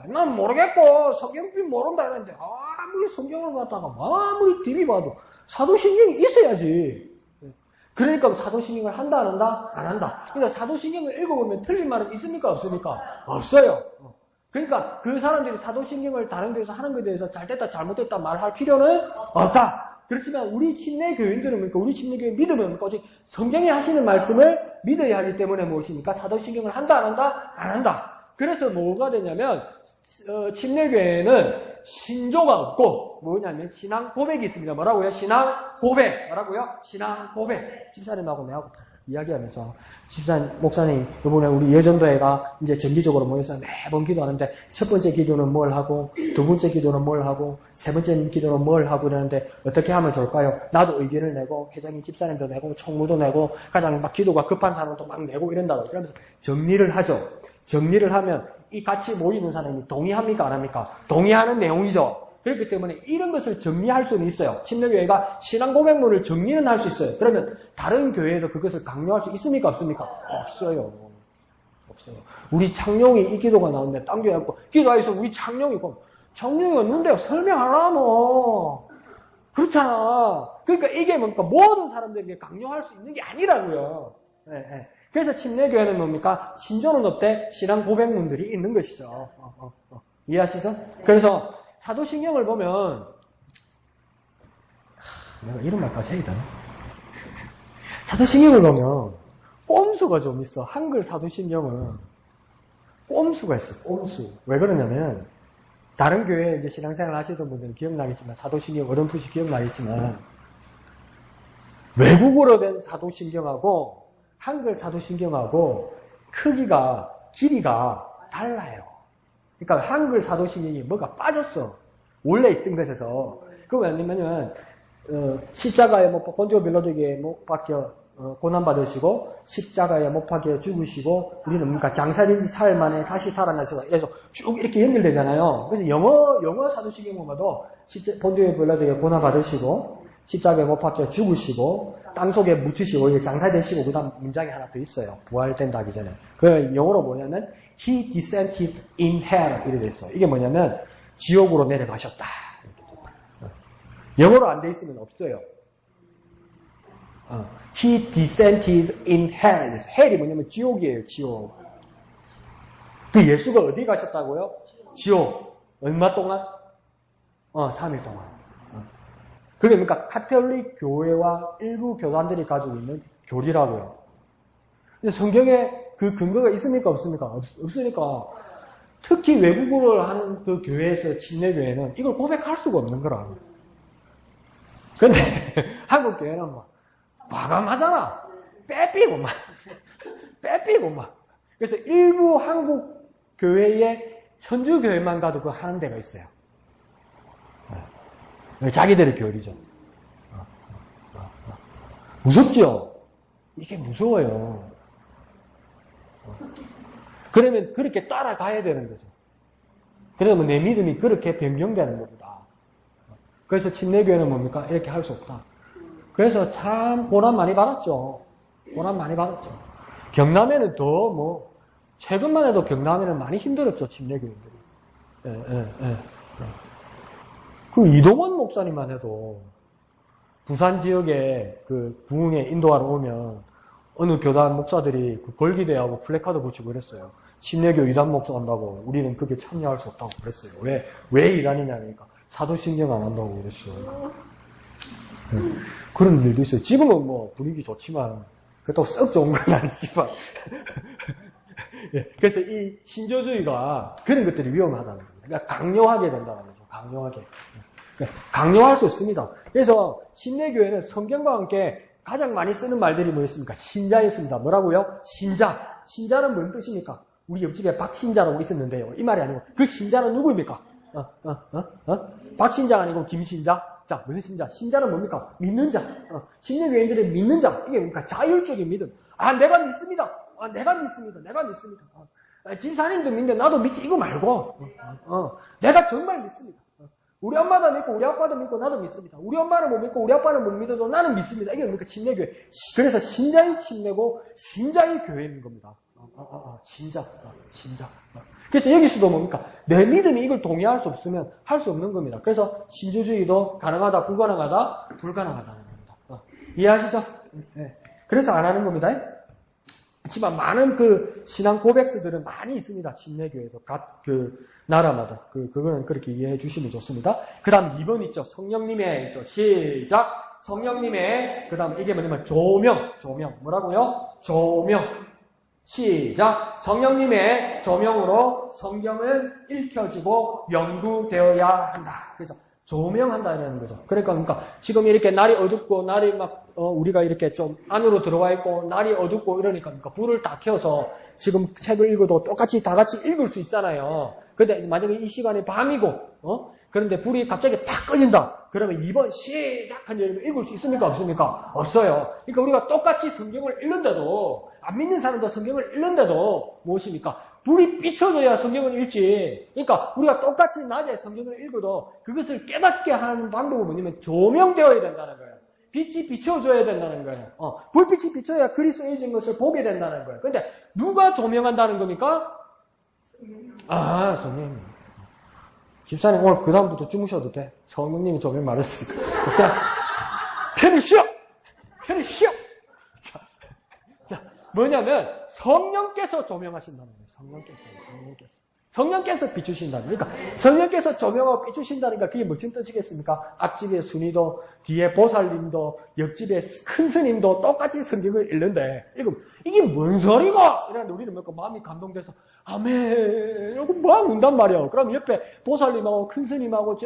난 모르겠고 성경필 모른다 이러는데 아무리 성경을 갖다가 아무리 TV 봐도 사도신경이 있어야지. 그러니까 사도신경을 한다 안 한다? 안 한다. 그러니까 사도신경을 읽어보면 틀린 말은 있습니까? 없습니까? 없어요. 그러니까 그 사람들이 사도신경을 다른 데서 하는 것에 대해서 잘됐다 잘못됐다 말할 필요는 없다. 그렇지만 우리 침례교인들은 뭡니까? 우리 침례교인 믿으면 뭡니까? 오직 성경에 하시는 말씀을 믿어야 하기 때문에 무엇입니까? 사도신경을 한다 안 한다? 안 한다. 그래서 뭐가 되냐면 침례교회는 신조가 없고 뭐냐면 신앙 고백이 있습니다. 뭐라고요? 신앙 고백. 뭐라고요? 신앙 고백. 집사님하고 내하고 이야기하면서 집사님, 목사님, 이번에 우리 예전도회가 이제 정기적으로 모여서 매번 기도하는데 첫 번째 기도는 뭘 하고 두 번째 기도는 뭘 하고 세 번째 기도는 뭘 하고 그러는데 어떻게 하면 좋을까요? 나도 의견을 내고 회장님, 집사님도 내고 총무도 내고 가장 막 기도가 급한 사람도 막 내고 이런다고 그러면서 정리를 하죠. 정리를 하면 이 같이 모이는 사람이 동의합니까? 안 합니까? 동의하는 내용이죠. 그렇기 때문에 이런 것을 정리할 수는 있어요. 침례교회가 신앙 고백문을 정리는 할 수 있어요. 그러면 다른 교회에도 그것을 강요할 수 있습니까? 없습니까? 없어요. 없어요. 우리 창룡이 이 기도가 나오는데 딴 교회 갖고 기도해서 우리 창룡이고 창룡이 없는데요. 설명하라모. 그렇잖아. 그러니까 이게 뭡니까? 모든 사람들에게 강요할 수 있는 게 아니라고요. 네, 네. 그래서 침례교회는 뭡니까? 신조는 없대 신앙 고백문들이 있는 것이죠. 이해하시죠? 그래서 사도신경을 보면 내가 이런 말까지 해야 되나? 사도신경을 보면 꼼수가 좀 있어. 한글 사도신경은 꼼수가 있어. 꼼수. 왜 그러냐면 다른 교회에 이제 신앙생활 하시던 분들은 기억나겠지만 사도신경 어렴풋이 기억나겠지만 외국어로 된 사도신경하고 한글 사도신경하고 크기가 길이가 달라요. 그러니까 한글 사도신경이 뭐가 빠졌어. 원래 있던 것에서. 그거 왜냐면은 십자가에 본디오 빌라도에게 못 박혀 고난받으시고 십자가에 못 박혀 죽으시고 우리는 뭡니까? 장사된 지 사흘 만에 다시 살아나서 계속 쭉 이렇게 연결되잖아요. 그래서 영어 사도신경 보면도 본디오 빌라도에게 고난받으시고 십자가에 못 박혀 죽으시고 땅속에 묻히시고 장사되시고 그 다음 문장이 하나 더 있어요. 부활된다 하기 전에. 그 영어로 뭐냐면 He descended in hell 이렇게 돼 있어. 이게 뭐냐면 지옥으로 내려가셨다. 영어로 안 돼 있으면 없어요. He descended in hell. 헬이 뭐냐면 지옥이에요. 지옥. 그 예수가 어디 가셨다고요? 지옥. 얼마 동안? 3일 동안. 그게 그러니까 카톨릭 교회와 일부 교단들이 가지고 있는 교리라고요. 근데 성경에 그 근거가 있습니까? 없습니까? 없으니까. 특히 외국어를 하는 그 교회에서 침례교회는 이걸 고백할 수가 없는 거라. 근데 한국 교회는 막 과감하잖아. 빼삐고 막. 그래서 일부 한국 교회의 천주교회만 가도 그거 하는 데가 있어요. 자기들의 교리죠. 무섭죠? 이게 무서워요. 그러면 그렇게 따라가야 되는 거죠. 그러면 내 믿음이 그렇게 변경되는 겁니다. 그래서 침례교회는 뭡니까? 이렇게 할 수 없다. 그래서 참 고난 많이 받았죠. 고난 많이 받았죠. 경남에는 더 최근만 해도 경남에는 많이 힘들었죠. 침례교인들이. 그 이동원 목사님만 해도 부산 지역에 그 부흥에 인도하러 오면 어느 교단 목사들이 그 걸기대하고 플래카드 붙이고 그랬어요. 침례교 이단 목사 한다고 우리는 그게 참여할 수 없다고 그랬어요. 왜 이단이냐니까 사도신경 안 한다고 그랬어요. 그런 일도 있어요. 지금은 분위기 좋지만 그렇다고 썩 좋은 건 아니지만 그래서 이 신조주의가 그런 것들이 위험하다는 거예요. 그러니까 강요하게 된다는 거죠. 강요할 수 있습니다. 그래서 침례교회는 성경과 함께 가장 많이 쓰는 말들이 뭐였습니까? 신자였습니다. 뭐라고요? 신자. 신자는 뭔 뜻입니까? 우리 옆집에 박신자라고 있었는데요. 이 말이 아니고 그 신자는 누구입니까? 박신자가 아니고 김신자? 자, 무슨 신자? 신자는 뭡니까? 믿는 자. 침례교인들의 믿는 자. 이게 뭡니까? 자율적인 믿음. 내가 믿습니다. 내가 믿습니다. 집사님도 믿는데 나도 믿지. 이거 말고. 내가 정말 믿습니다. 우리 엄마도 믿고 우리 아빠도 믿고 나도 믿습니다. 우리 엄마는 못 믿고 우리 아빠는 못 믿어도 나는 믿습니다. 이게 뭡니까? 침례교회. 그래서 신자의 침례고 신자의 교회인 겁니다. 신자. 그래서 여기서도 뭡니까? 내 믿음이 이걸 동의할 수 없으면 할 수 없는 겁니다. 그래서 신주주의도 가능하다, 불가능하다, 불가능하다는 겁니다. 이해하시죠? 네. 그래서 안 하는 겁니다. 하지만 많은 그 신앙 고백서들은 많이 있습니다. 침례교회도 그 나라마다 그거는 그렇게 이해해 주시면 좋습니다. 그 다음 2번 있죠. 성령님의 있죠. 시작. 성령님의 그 다음 이게 뭐냐면 조명 뭐라고요? 조명. 시작. 성령님의 조명으로 성경은 읽혀지고 연구되어야 한다. 그래서 조명한다는 거죠. 그러니까 지금 이렇게 날이 어둡고 날이 우리가 이렇게 좀 안으로 들어와 있고 날이 어둡고 이러니까 불을 다 켜서 지금 책을 읽어도 똑같이 다 같이 읽을 수 있잖아요. 근데 만약에 이 시간에 밤이고 그런데 불이 갑자기 탁 꺼진다. 그러면 2번 시작한 열면 읽을 수 있습니까? 없습니까? 없어요. 그러니까 우리가 똑같이 성경을 읽는데도 안 믿는 사람도 성경을 읽는데도 무엇입니까? 불이 비춰져야 성경을 읽지. 그러니까 우리가 똑같이 낮에 성경을 읽어도 그것을 깨닫게 하는 방법은 뭐냐면 조명되어야 된다는 거예요. 빛이 비춰줘야 된다는 거예요. 불빛이 비춰야 그리스도의진 것을 보게 된다는 거예요. 근데 누가 조명한다는 겁니까? 성령님. 집사님 오늘 그 다음부터 주무셔도 돼. 성령님이 조명 말했으니까. 편히 쉬어! 편히 쉬어! 자, 뭐냐면 성령께서 조명하신다는 거예요. 성령께서 비추신다는 거예요. 그러니까 성령께서 조명하고 비추신다니까 그게 무슨 뜻이겠습니까? 앞집의 순이도 뒤에 보살님도 옆집의 큰 스님도 똑같이 성경을 읽는데 이게 뭔 소리고? 이러는데 우리는 마음이 감동돼서 아멘 이러고 막 운단 말이야. 그럼 옆에 보살님하고 큰 스님하고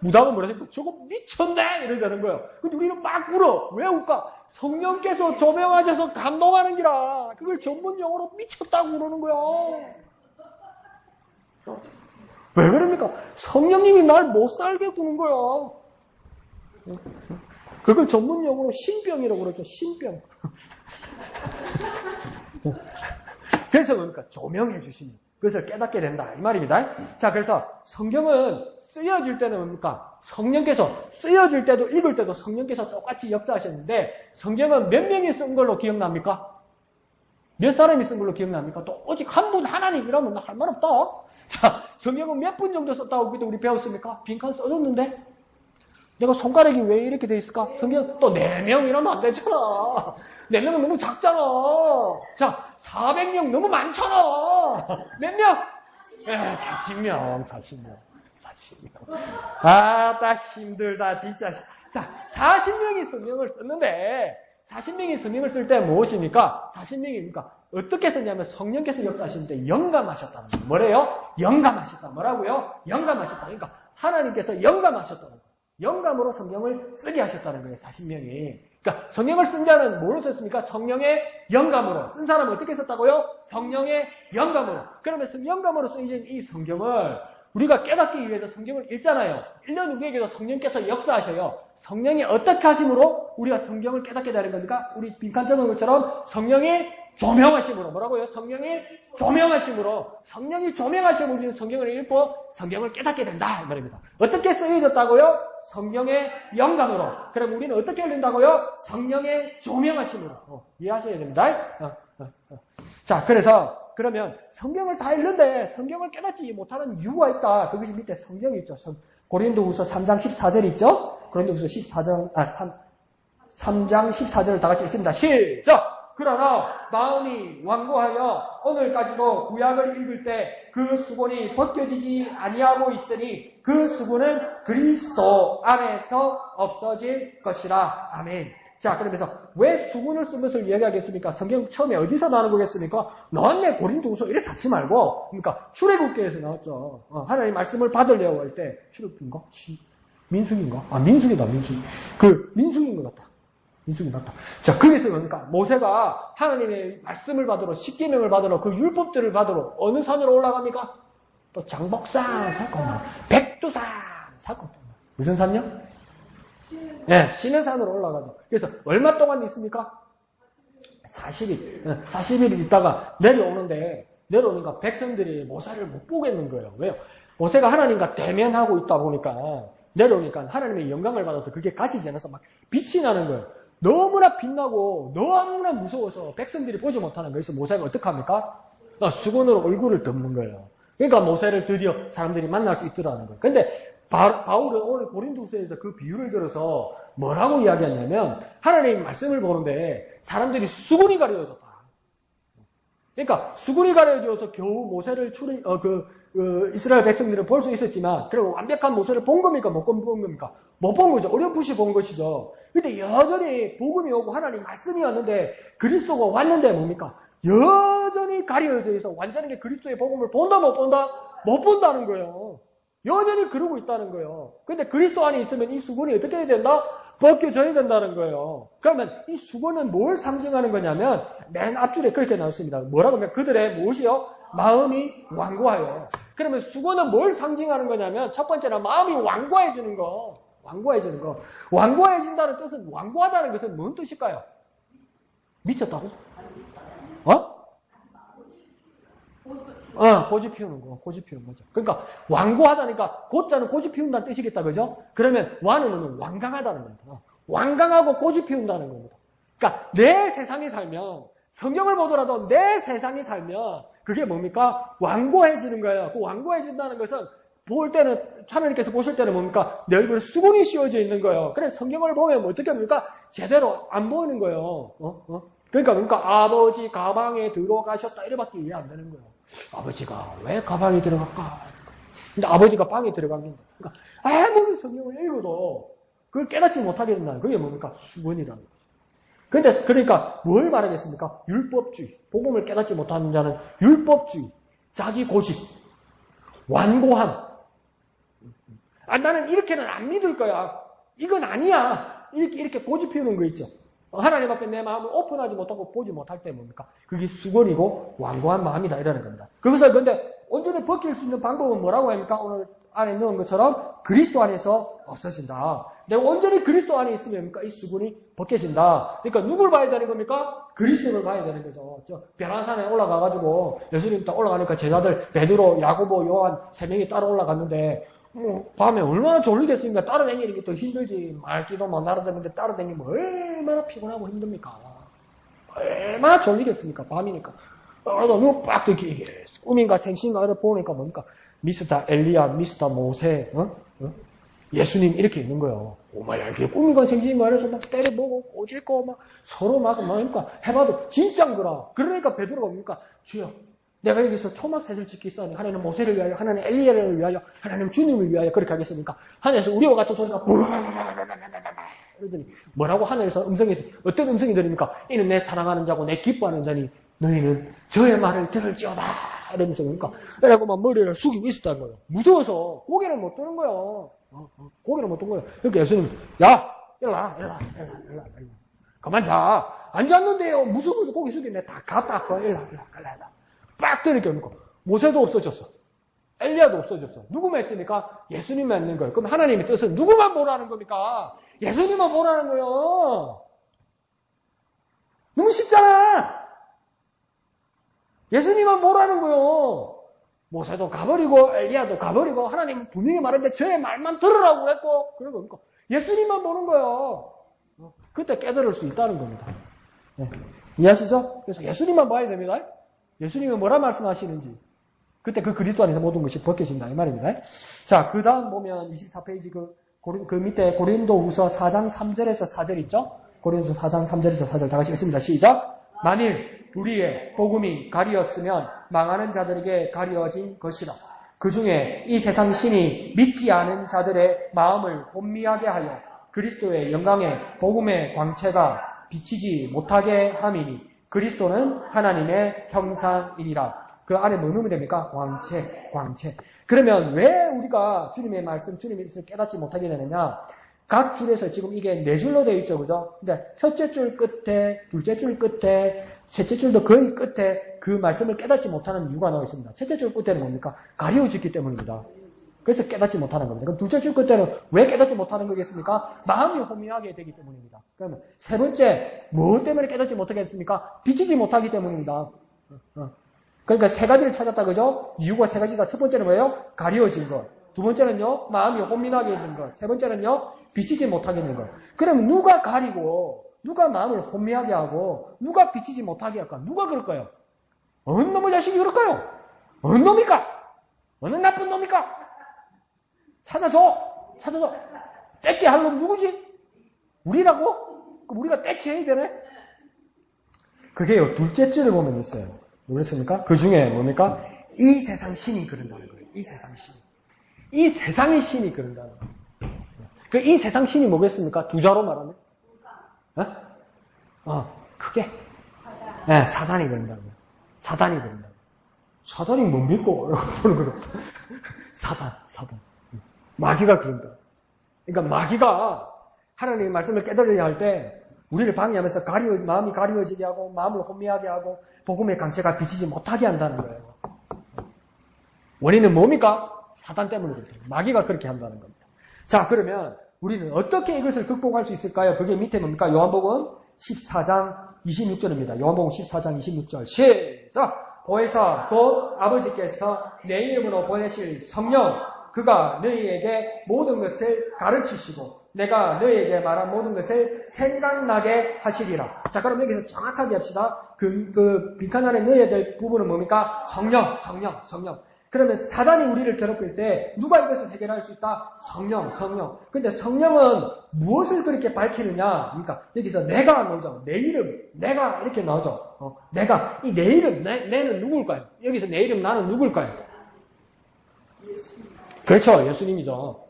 무당은 뭐라 했고 저거 미쳤네 이러자는 거예요. 근데 우리는 막 울어. 왜 울까? 성령께서 조명하셔서 감동하는 기라. 그걸 전문 용어로 미쳤다고 그러는 거야. 왜 그럽니까? 성령님이 날 못 살게 구는 거야. 그걸 전문 용어로 신병이라고 그러죠. 신병. 그래서 뭡니까? 조명해 주시니 그것을 깨닫게 된다. 이 말입니다. 자, 그래서 성경은 쓰여질 때는 뭡니까? 성령께서 쓰여질 때도 읽을 때도 성령께서 똑같이 역사하셨는데 성경은 몇 명이 쓴 걸로 기억납니까? 몇 사람이 쓴 걸로 기억납니까? 또 오직 한 분 하나님이라면 할 말 없다. 자, 성경은 몇 분 정도 썼다고 그때 우리 배웠습니까? 빈칸 써줬는데 내가 손가락이 왜 이렇게 돼 있을까? 성경 또 4명 이러면 안 되잖아. 4명은 너무 작잖아. 자, 400명 너무 많잖아. 몇 명? 40명. 나 힘들다, 진짜. 자, 40명이 성경을 썼는데, 40명이 성경을 쓸 때 무엇입니까? 40명입니까? 어떻게 썼냐면 성령께서 역사하시는데 영감하셨다는 거예요. 뭐래요? 영감하셨다. 뭐라고요? 영감하셨다. 그러니까 하나님께서 영감하셨다는 거예요. 영감으로 성경을 쓰게 하셨다는 거예요. 40명이. 그러니까 성경을 쓴 자는 뭐로 썼습니까? 성령의 영감으로. 쓴 사람은 어떻게 썼다고요? 성령의 영감으로. 그러면 영감으로 쓰여진 이 성경을 우리가 깨닫기 위해서 성경을 읽잖아요. 읽는 우리에게도 성령께서 역사하셔요. 성령이 어떻게 하심으로 우리가 성경을 깨닫게 되는 겁니까? 우리 빈칸 적은 것처럼 성령이 조명하심으로. 뭐라고요? 성령이 조명하심으로. 성령이 조명하심으로 우리는 성경을 읽고 성경을 깨닫게 된다. 이 말입니다. 어떻게 쓰여졌다고요? 성령의 영감으로. 그럼 우리는 어떻게 읽는다고요? 성령의 조명하심으로. 이해하셔야 됩니다. 자, 그러면 성경을 다 읽는데 성경을 깨닫지 못하는 이유가 있다. 그것이 밑에 성경이 있죠. 고린도후서 3장 14절 있죠? 고린도후서 3장 14절을 다 같이 읽습니다. 시작! 그러나 마음이 완고하여 오늘까지도 구약을 읽을 때 그 수건이 벗겨지지 아니하고 있으니 그 수건은 그리스도 안에서 없어질 것이라. 아멘. 자, 그러면서 왜 수건을 쓴 것을 이야기하겠습니까? 성경 처음에 어디서 나오는 거겠습니까? 나왔네, 고린도후서 이래 쌓지 말고. 그러니까 출애굽기에서 나왔죠. 하나님 말씀을 받으려고 할 때 출애굽기인가? 민수기인가? 민수기다, 민수기. 민수기인 것 같다. 민수기 맞다. 자, 거기서 그러니까 모세가 하나님의 말씀을 받으러, 십계명을 받으러, 그 율법들을 받으러 어느 산으로 올라갑니까? 또 장복산 사건, 백두산 사건. 무슨 산이요? 네, 시내산으로 올라가죠. 그래서 얼마 동안 있습니까? 40일. 40일 있다가 내려오니까 백성들이 모세를 못 보겠는 거예요. 왜요? 모세가 하나님과 대면하고 있다 보니까 내려오니까 하나님의 영광을 받아서 그게 가시지 않아서 막 빛이 나는 거예요. 너무나 빛나고 너무나 무서워서 백성들이 보지 못하는 거예요. 그래서 모세가 어떻게 합니까? 수건으로 얼굴을 덮는 거예요. 그러니까 모세를 드디어 사람들이 만날 수 있더라는 거예요. 근데 바울은 오늘 고린도후서에서 그 비유를 들어서 뭐라고 이야기했냐면 하나님의 말씀을 보는데 사람들이 수건이 가려졌다. 그러니까 수건이 가려져서 겨우 모세를 이스라엘 백성들을 볼 수 있었지만 그리고 완벽한 모세를 본 겁니까? 못 본 겁니까? 못 본 거죠. 어렴풋이 본 것이죠. 근데 여전히 복음이 오고 하나님 말씀이 왔는데 그리스도가 왔는데 뭡니까? 여전히 가려져 있어. 완전하게 그리스도의 복음을 본다 못 본다? 못 본다는 거예요. 여전히 그러고 있다는 거예요. 근데 그리스도 안에 있으면 이 수건이 어떻게 해야 된다? 벗겨져야 된다는 거예요. 그러면 이 수건은 뭘 상징하는 거냐면 맨 앞줄에 그렇게 나왔습니다. 뭐라고 하면 그들의 무엇이요? 마음이 완고하여. 그러면 수건은 뭘 상징하는 거냐면 첫 번째는 마음이 완고해지는 거. 완고해지는 거. 완고해진다는 뜻은 완고하다는 것은 뭔 뜻일까요? 미쳤다고? 고집 피우는 거. 고집 피우는 거죠. 그러니까 완고하다니까 고자는 고집 피운다는 뜻이겠다. 그죠? 그러면 완은 완강하다는 겁니다. 완강하고 고집 피운다는 겁니다. 그러니까 내 세상에 살면 성경을 보더라도 내 세상에 살면 그게 뭡니까? 완고해지는 거예요. 그 완고해진다는 것은 볼 때는 하나님께서 보실 때는 뭡니까? 내 얼굴에 수건이 씌워져 있는 거예요. 그래서 성경을 보면 어떻게 합니까? 제대로 안 보이는 거예요. 그러니까 아버지 가방에 들어가셨다 이래밖에 이해 안 되는 거예요. 아버지가 왜 가방에 들어갈까? 근데 아버지가 방에 들어간 게 그러니까 아무리 성경을 읽어도 그걸 깨닫지 못하게 된다는 그게 뭡니까? 수건이라는 거죠. 근데 그러니까 뭘 말하겠습니까? 율법주의. 복음을 깨닫지 못하는 자는 율법주의, 자기 고집, 완고함. 나는 이렇게는 안 믿을 거야. 이건 아니야. 이렇게 고집 피우는 거 있죠. 하나님 앞에 내 마음을 오픈하지 못하고 보지 못할 때 뭡니까? 그게 수건이고 완고한 마음이다 이라는 겁니다. 그것을 근데 온전히 벗길 수 있는 방법은 뭐라고 합니까? 오늘 안에 넣은 것처럼 그리스도 안에서 없어진다. 내가 온전히 그리스도 안에 있으면 이 수건이 벗겨진다. 그러니까 누굴 봐야 되는 겁니까? 그리스도를 봐야 되는 거죠. 저 변화산에 올라가가지고 예수님 딱 올라가니까 제자들 베드로, 야고보, 요한 3명이 따라 올라갔는데 밤에 얼마나 졸리겠습니까? 따라다니는 게 또 힘들지. 말기도 못 날아다니는데 따라다니면 얼마나 피곤하고 힘듭니까? 얼마나 졸리겠습니까? 밤이니까. 눈 빡 뜨게 이게 꿈인가 생신가를 보니까 뭡니까? 미스터 엘리야, 미스터 모세, 예수님 이렇게 있는 거예요. 오마야 이게 꿈인가 생신가 해서 막 때려보고 꼬질고 막 서로 막 그러니까 해봐도 진짜인 거라. 그러니까 베드로가 뭡니까? 주여. 내가 여기서 초막셋을 지키사니 하나님 모세를 위하여, 하나님 엘리야를 위하여, 하나님 주님을 위하여 그렇게 하겠습니까? 하늘에서 우리와 같은 소리가 이러더니 뭐라고 하늘에서 음성이 어떤 음성이 들립니까? 이는 내 사랑하는 자고 내 기뻐하는 자니 너희는 저의 말을 들을지어다 이러면서 그러니까 그래갖고 막 머리를 숙이고 있었다는 거예요. 무서워서 고개를 못 드는 거예요. 고개를 못 드는 거예요. 그러니까 예수님 야 일어나 그만 자. 안 잤는데요. 무서워서 고개 숙이네. 다 갔다 일어나 빡 때리니까 모세도 없어졌어. 엘리야도 없어졌어. 누구만 있습니까? 예수님만 있는 거예요. 그럼 하나님의 뜻은 누구만 보라는 겁니까? 예수님만 보라는 거예요. 너무 쉽잖아. 예수님만 보라는 거예요. 모세도 가버리고 엘리야도 가버리고 하나님은 분명히 말했는데 저의 말만 들으라고 그랬고 그런 겁니까? 예수님만 보는 거예요. 그때 깨달을 수 있다는 겁니다. 네. 이해하시죠? 그래서 예수님만 봐야 됩니다. 예수님은 뭐라 말씀하시는지 그때 그 그리스도 안에서 모든 것이 벗겨진다 이 말입니다. 자, 그 다음 보면 24페이지 그 밑에 고린도후서 4장 3절에서 4절 있죠? 고린도후서 4장 3절에서 4절 다 같이 읽습니다. 시작! 만일 우리의 복음이 가리었으면 망하는 자들에게 가려진 것이라. 그 중에 이 세상 신이 믿지 않은 자들의 마음을 혼미하게 하여 그리스도의 영광의 복음의 광채가 비치지 못하게 함이니 그리스도는 하나님의 형상이니라. 그 안에 뭐 넣으면 됩니까? 광채. 그러면 왜 우리가 주님의 말씀, 주님의 뜻을 깨닫지 못하게 되느냐? 각 줄에서 지금 이게 4줄로 되어 있죠, 그죠? 근데 첫째 줄 끝에, 둘째 줄 끝에, 셋째 줄도 거의 끝에 그 말씀을 깨닫지 못하는 이유가 나와 있습니다. 첫째 줄 끝에는 뭡니까? 가려워졌기 때문입니다. 그래서 깨닫지 못하는 겁니다. 그럼 둘째 줄 끝에는 왜 깨닫지 못하는 거겠습니까? 마음이 혼미하게 되기 때문입니다. 그러면 세 번째, 무엇 때문에 깨닫지 못하겠습니까? 비치지 못하기 때문입니다. 그러니까 세 가지를 찾았다, 그죠? 이유가 세 가지다. 첫 번째는 뭐예요? 가려워진 것. 두 번째는요, 마음이 혼미하게 있는 것. 세 번째는요, 비치지 못하게 있는 것. 그럼 누가 가리고, 누가 마음을 혼미하게 하고, 누가 비치지 못하게 할까? 누가 그럴까요? 어느 놈의 자식이 그럴까요? 어느 놈입니까? 어느 나쁜 놈입니까? 찾아줘. 떼게 할 놈 누구지? 우리라고? 그럼 우리가 떼치해야 되네? 그게요, 둘째 줄을 보면 있어요. 모르겠습니까? 그 중에 뭡니까? 이 세상 신이 그런다는 거예요. 이 세상 신. 이 세상의 신이 그런다는 거예요. 그 이 세상 신이 뭐겠습니까? 두 자로 말하면? 그게? 네, 사단이 그런다는 거예요. 사단이 그런다는 거예요. 사단이 뭡니까? 이러고 보는 거예요. 사단. 마귀가 그런 거예요. 그러니까 마귀가 하나님의 말씀을 깨달으려 할 때 우리를 방해하면서 마음이 가리워지게 하고 마음을 혼미하게 하고 복음의 강체가 비치지 못하게 한다는 거예요. 원인은 뭡니까? 사단 때문에 그렇죠. 마귀가 그렇게 한다는 겁니다. 자, 그러면 우리는 어떻게 이것을 극복할 수 있을까요? 그게 밑에 뭡니까? 요한복음 14장 26절입니다. 요한복음 14장 26절 시작! 보혜사 곧 아버지께서 내 이름으로 보내실 성령 그가 너희에게 모든 것을 가르치시고 내가 너희에게 말한 모든 것을 생각나게 하시리라. 자, 그럼 여기서 정확하게 합시다. 그 빈칸 안에 넣어야 될 부분은 뭡니까? 성령. 그러면 사단이 우리를 괴롭힐 때 누가 이것을 해결할 수 있다? 성령. 근데 성령은 무엇을 그렇게 밝히느냐? 그러니까 여기서 내가 나오죠. 내 이름, 내가 이렇게 나오죠. 내가. 이 내 이름, 내는 누굴까요? 여기서 내 이름, 나는 누굴까요? 그렇죠. 예수님이죠.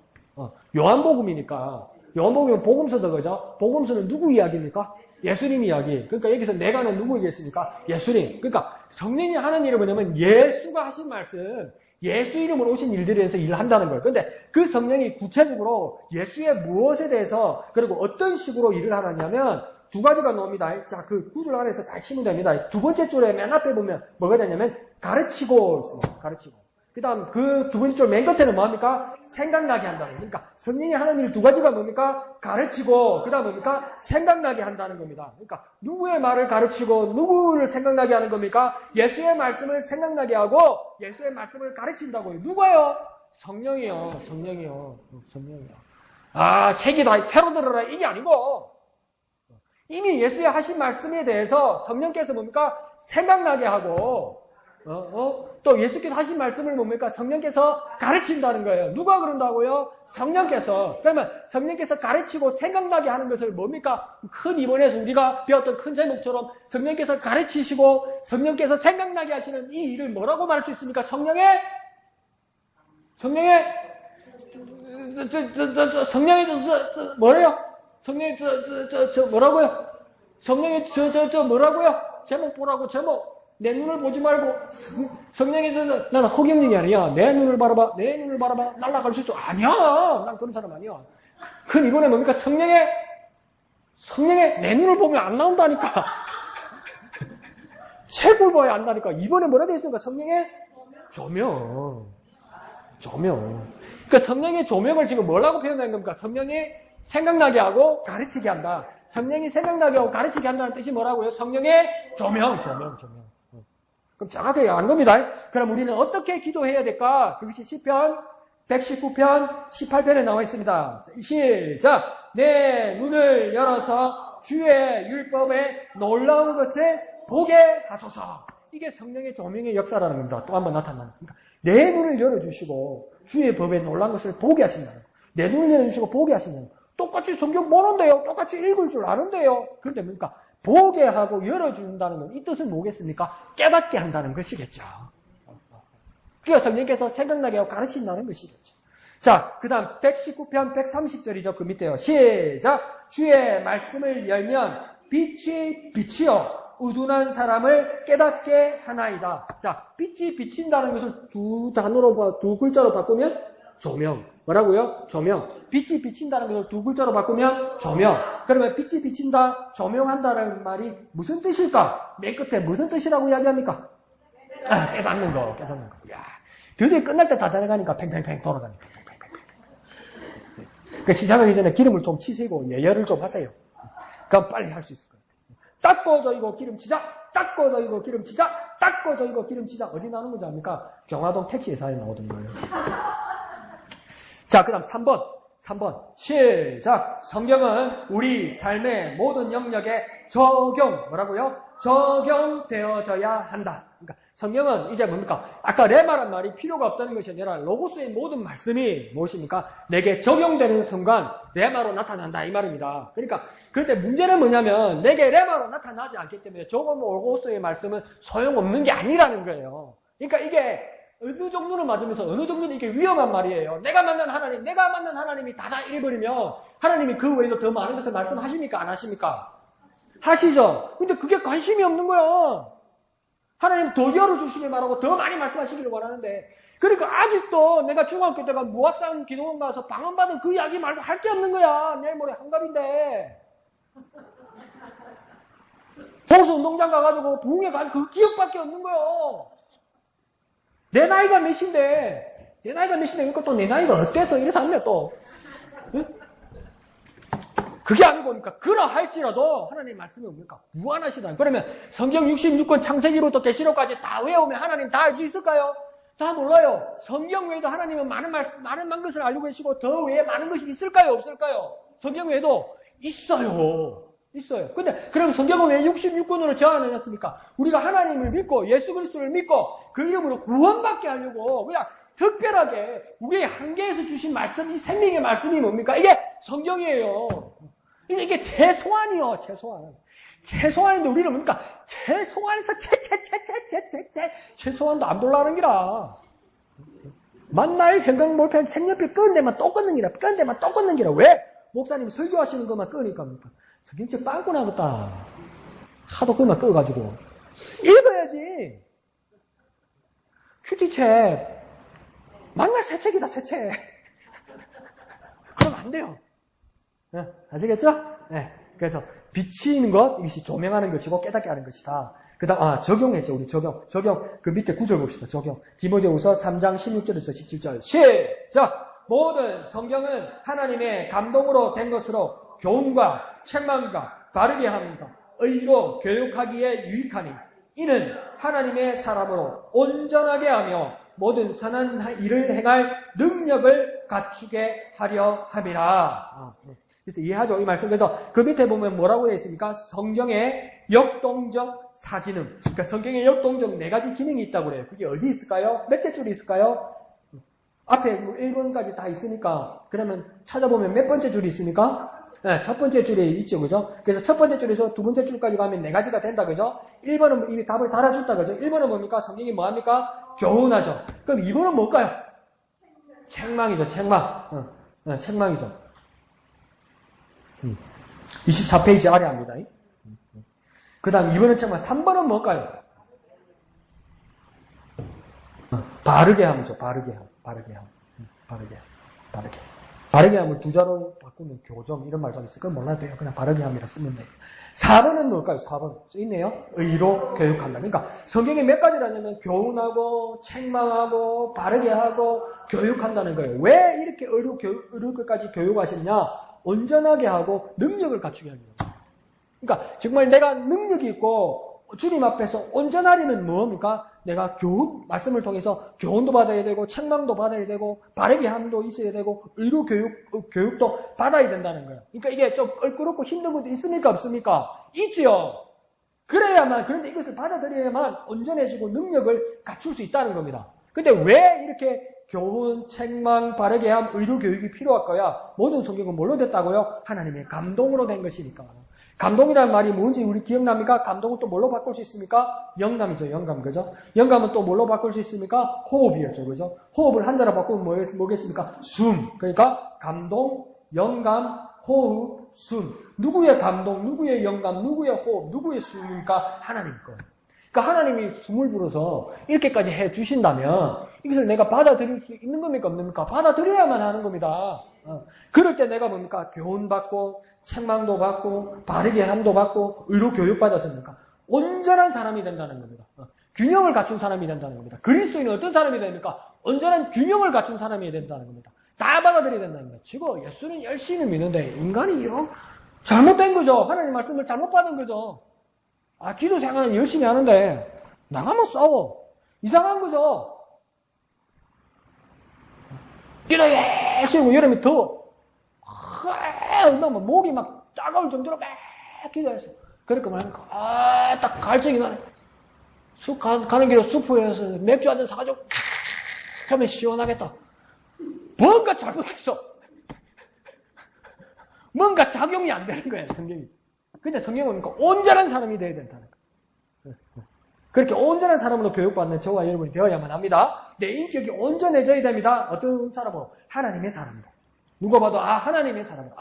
요한복음이니까. 요한복음은 복음서도 그죠? 복음서는 누구 이야기입니까? 예수님 이야기. 그러니까 여기서 내가는 누구이겠습니까? 예수님. 그러니까 성령이 하는 일은 뭐냐면 예수가 하신 말씀, 예수 이름으로 오신 일들에 대해서 일을 한다는 거예요. 그런데 그 성령이 구체적으로 예수의 무엇에 대해서 그리고 어떤 식으로 일을 하느냐면 두 가지가 나옵니다. 자, 그 구절 안에서 잘 치면 됩니다. 두 번째 줄에 맨 앞에 보면 뭐가 되냐면 가르치고 있습니다. 가르치고. 그 다음 그 두 번째 줄 맨 끝에는 뭐합니까? 생각나게 한다는 거예요. 그러니까 성령이 하는 일 두 가지가 뭡니까? 가르치고 그 다음 뭡니까? 생각나게 한다는 겁니다. 그러니까 누구의 말을 가르치고 누구를 생각나게 하는 겁니까? 예수의 말씀을 생각나게 하고 예수의 말씀을 가르친다고요. 누가요? 성령이요. 성령이요. 색이 다 새로 들어라 이게 아니고 이미 예수의 하신 말씀에 대해서 성령께서 뭡니까? 생각나게 하고 또 예수께서 하신 말씀을 뭡니까? 성령께서 가르친다는 거예요. 누가 그런다고요? 성령께서. 그러면 성령께서 가르치고 생각나게 하는 것을 뭡니까? 큰 이번에서 우리가 배웠던 큰 제목처럼 성령께서 가르치시고 성령께서 생각나게 하시는 이 일을 뭐라고 말할 수 있습니까? 성령의 뭐래요? 성령의 뭐라고요? 성령의 뭐라고요? 제목 보라고 제목. 내 눈을 보지 말고 성령에서 나는 허경영이 아니야. 내 눈을 바라봐. 날아갈 수 있어. 아니야. 난 그런 사람 아니야. 그건 이번에 뭡니까? 성령의 내 눈을 보면 안 나온다니까. 책을 봐야 안 나니까. 이번에 뭐라 되어 있습니까? 성령의 조명. 그러니까 성령의 조명을 지금 뭐라고 표현한 겁니까? 성령이 생각나게 하고 가르치게 한다. 성령이 생각나게 하고 가르치게 한다는 뜻이 뭐라고요? 성령의 조명. 그럼 정확하게 아는 겁니다. 그럼 우리는 어떻게 기도해야 될까? 그것이 시편 119편 18편에 나와 있습니다. 시작! 내 눈을 열어서 주의 율법에 놀라운 것을 보게 하소서. 이게 성령의 조명의 역사라는 겁니다. 또 한번 나타나는 겁니다. 내 눈을 열어주시고 주의 법에 놀라운 것을 보게 하신다는 거예요. 내 눈을 열어주시고 보게 하신다는 거예요. 똑같이 성경 보는데요. 똑같이 읽을 줄 아는데요. 그런데 뭡니까? 보게 하고 열어준다는 건 이 뜻은 뭐겠습니까? 깨닫게 한다는 것이겠죠. 그러니까 성령께서 생각나게 하고 가르친다는 것이겠죠. 자, 그 다음 119편 130절이죠. 그 밑에요. 시작! 주의 말씀을 열면 빛이 비치어 우둔한 사람을 깨닫게 하나이다. 자, 빛이 비친다는 것을 두 글자로 바꾸면 조명. 뭐라고요? 조명. 빛이 비친다는 것을 두 글자로 바꾸면 조명. 그러면 빛이 비친다, 조명한다는 말이 무슨 뜻일까? 맨 끝에 무슨 뜻이라고 이야기합니까? 깨닫는 거. 야, 드디어 끝날 때 다 되가니까 팽팽팽 돌아가니까. 그 시작하기 전에 기름을 좀 치시고 예열을 좀 하세요. 그럼 빨리 할 수 있을 것 같아요. 닦아져 이거 기름 치자. 닦아져 이거 기름 치자. 닦아져 이거 기름 치자. 어디 나오는 건지 압니까? 경화동 택시회사에 나오던 거예요. 자, 그 다음 3번. 시작! 성경은 우리 삶의 모든 영역에 뭐라고요? 적용되어져야 한다. 그러니까 성경은 이제 뭡니까? 아까 레마란 말이 필요가 없다는 것이 아니라 로고스의 모든 말씀이 무엇입니까? 내게 적용되는 순간 레마로 나타난다 이 말입니다. 그러니까 그런데 문제는 뭐냐면 내게 레마로 나타나지 않기 때문에 저거 로고스의 말씀은 소용없는 게 아니라는 거예요. 그러니까 이게 어느 정도는 맞으면서 어느 정도는 이게 위험한 말이에요. 내가 만난 하나님이 다 잃어버리면 하나님이 그 외에도 더 많은 것을 말씀하십니까? 안 하십니까? 하시죠. 근데 그게 관심이 없는 거야. 하나님 더 열어주시길 바라고 더 많이 말씀하시기를 원하는데 그러니까 아직도 내가 중학교 때가 무학산 기도원 가서 방언받은 그 이야기 말고 할 게 없는 거야. 내일 모레 한갑인데. 보수운동장 가가지고 부흥회 간 그 기억밖에 없는 거예요. 내 나이가 몇인데, 그러니까 또 내 나이가 어때서 이래서 하면 또. 응? 그게 아니고, 그러니까, 그러할지라도 하나님 말씀이 뭡니까? 무한하시다. 그러면 성경 66권 창세기로부터 계시록까지 다 외우면 하나님 다 알 수 있을까요? 다 몰라요. 성경 외에도 하나님은 많은 것을 알고 계시고 더 외에 많은 것이 있을까요? 없을까요? 성경 외에도 있어요. 근데 그럼 성경은 왜 66권으로 제한하셨습니까? 우리가 하나님을 믿고 예수 그리스도를 믿고 그 이름으로 구원받게 하려고 그냥 특별하게 우리의 한계에서 주신 말씀, 이 생명의 말씀이 뭡니까? 이게 성경이에요. 이게 최소한이요, 최소한. 최소한인데 우리는 뭡니까? 최소한에서 최소한도 안 돌아가는 기라. 만날 현강 몰편 색연필 끄는 데만 또 끊는 기라. 왜? 목사님 설교하시는 것만 끄니까 합니까? 성경책 빵꾸 나겠다. 하도 그만 끄가지고. 읽어야지. 큐티책. 만날 새 책이다, 새 책. 그럼 안 돼요. 네, 아시겠죠? 네. 그래서 비치는 것, 이것이 조명하는 것이고 깨닫게 하는 것이다. 그 다음, 적용했죠, 우리 적용. 그 밑에 구절 봅시다, 적용. 디모데후서 3장 16절에서 17절. 시작! 모든 성경은 하나님의 감동으로 된 것으로 교훈과 책망과 바르게 함과 의로 교육하기에 유익하니 이는 하나님의 사람으로 온전하게 하며 모든 선한 일을 행할 능력을 갖추게 하려 함이라. 그래서 이해하죠? 이 말씀. 그래서 그 밑에 보면 뭐라고 되어 있습니까? 성경의 역동적 사기능. 그러니까 성경의 역동적 4가지 기능이 있다고 그래요. 그게 어디 있을까요? 몇째 줄이 있을까요? 앞에 1번까지 다 있으니까. 그러면 찾아보면 몇 번째 줄이 있습니까? 네, 첫 번째 줄에 있죠, 그죠? 그래서 첫 번째 줄에서 두 번째 줄까지 가면 4가지가 된다, 그죠? 1번은 이미 답을 달아줬다, 그죠? 1번은 뭡니까? 성경이 뭐합니까? 교훈하죠. 그럼 2번은 뭘까요? 책망이죠, 책망. 책망이죠. 24페이지 아래 합니다. 그 다음 2번은 책망. 3번은 뭘까요? 바르게 함이죠, 바르게 함. 바르게 함을 두 자로 바꾸면 교정, 이런 말도 있어요. 그건 몰라도 돼요. 그냥 바르게 함이라 쓰면 돼요. 4번은 뭘까요? 4번. 써있네요. 의로 교육한다. 그러니까 성경에 몇 가지라냐면 교훈하고, 책망하고, 바르게 하고, 교육한다는 거예요. 왜 이렇게 의로까지 교육하시느냐? 온전하게 하고 능력을 갖추게 하는 거예요. 그러니까 정말 내가 능력이 있고 주님 앞에서 온전하려면 뭡니까? 내가 말씀을 통해서 교훈도 받아야 되고 책망도 받아야 되고 바르게 함도 있어야 되고 의로 교육도 받아야 된다는 거예요. 그러니까 이게 좀 껄끄럽고 힘든 것도 있습니까? 없습니까? 있지요. 그래야만, 그런데 이것을 받아들여야만 온전해지고 능력을 갖출 수 있다는 겁니다. 근데 왜 이렇게 교훈, 책망, 바르게 함, 의로 교육이 필요할 거야? 모든 성경은 뭘로 됐다고요? 하나님의 감동으로 된 것이니까. 감동이라는 말이 뭔지 우리 기억납니까? 감동은 또 뭘로 바꿀 수 있습니까? 영감이죠, 영감, 그죠? 영감은 또 뭘로 바꿀 수 있습니까? 호흡이었죠, 그죠? 호흡을 한자로 바꾸면 뭐겠습니까? 숨. 그러니까 감동, 영감, 호흡, 숨. 누구의 감동, 누구의 영감, 누구의 호흡, 누구의 숨입니까? 하나님 거예요. 그러니까 하나님이 숨을 불어서 이렇게까지 해 주신다면 이것을 내가 받아들일 수 있는 겁니까? 없습니까? 받아들여야만 하는 겁니다. 그럴 때 내가 뭡니까? 교훈받고 책망도 받고 바르게 함도 받고 의로 교육받았습니까? 온전한 사람이 된다는 겁니다. 균형을 갖춘 사람이 된다는 겁니다. 그리스도인은 어떤 사람이 됩니까? 온전한 균형을 갖춘 사람이 된다는 겁니다. 다 받아들여야 된다는 거예요. 지금 예수는 열심히 믿는데 인간이요? 잘못된 거죠. 하나님 말씀을 잘못 받은 거죠. 기도 생활은 열심히 하는데 나가면 싸워. 이상한 거죠. 기도 열심히 하고 여름에 더워. 목이 막 따가울 정도로 막 기도했어. 그러니까 뭐합니까? 딱 갈증이 나네. 숲 가는 길에 숲에서 맥주 한잔 사가지고 하면 시원하겠다. 뭔가 잘못했어. 뭔가 작용이 안 되는 거야, 성경이. 근데 성경은 뭡니까? 온전한 사람이 되어야 된다는 거예요. 그렇게 온전한 사람으로 교육받는 저와 여러분이 되어야만 합니다. 내 인격이 온전해져야 됩니다. 어떤 사람으로? 하나님의 사람으로. 누가 봐도 하나님의 사람으로.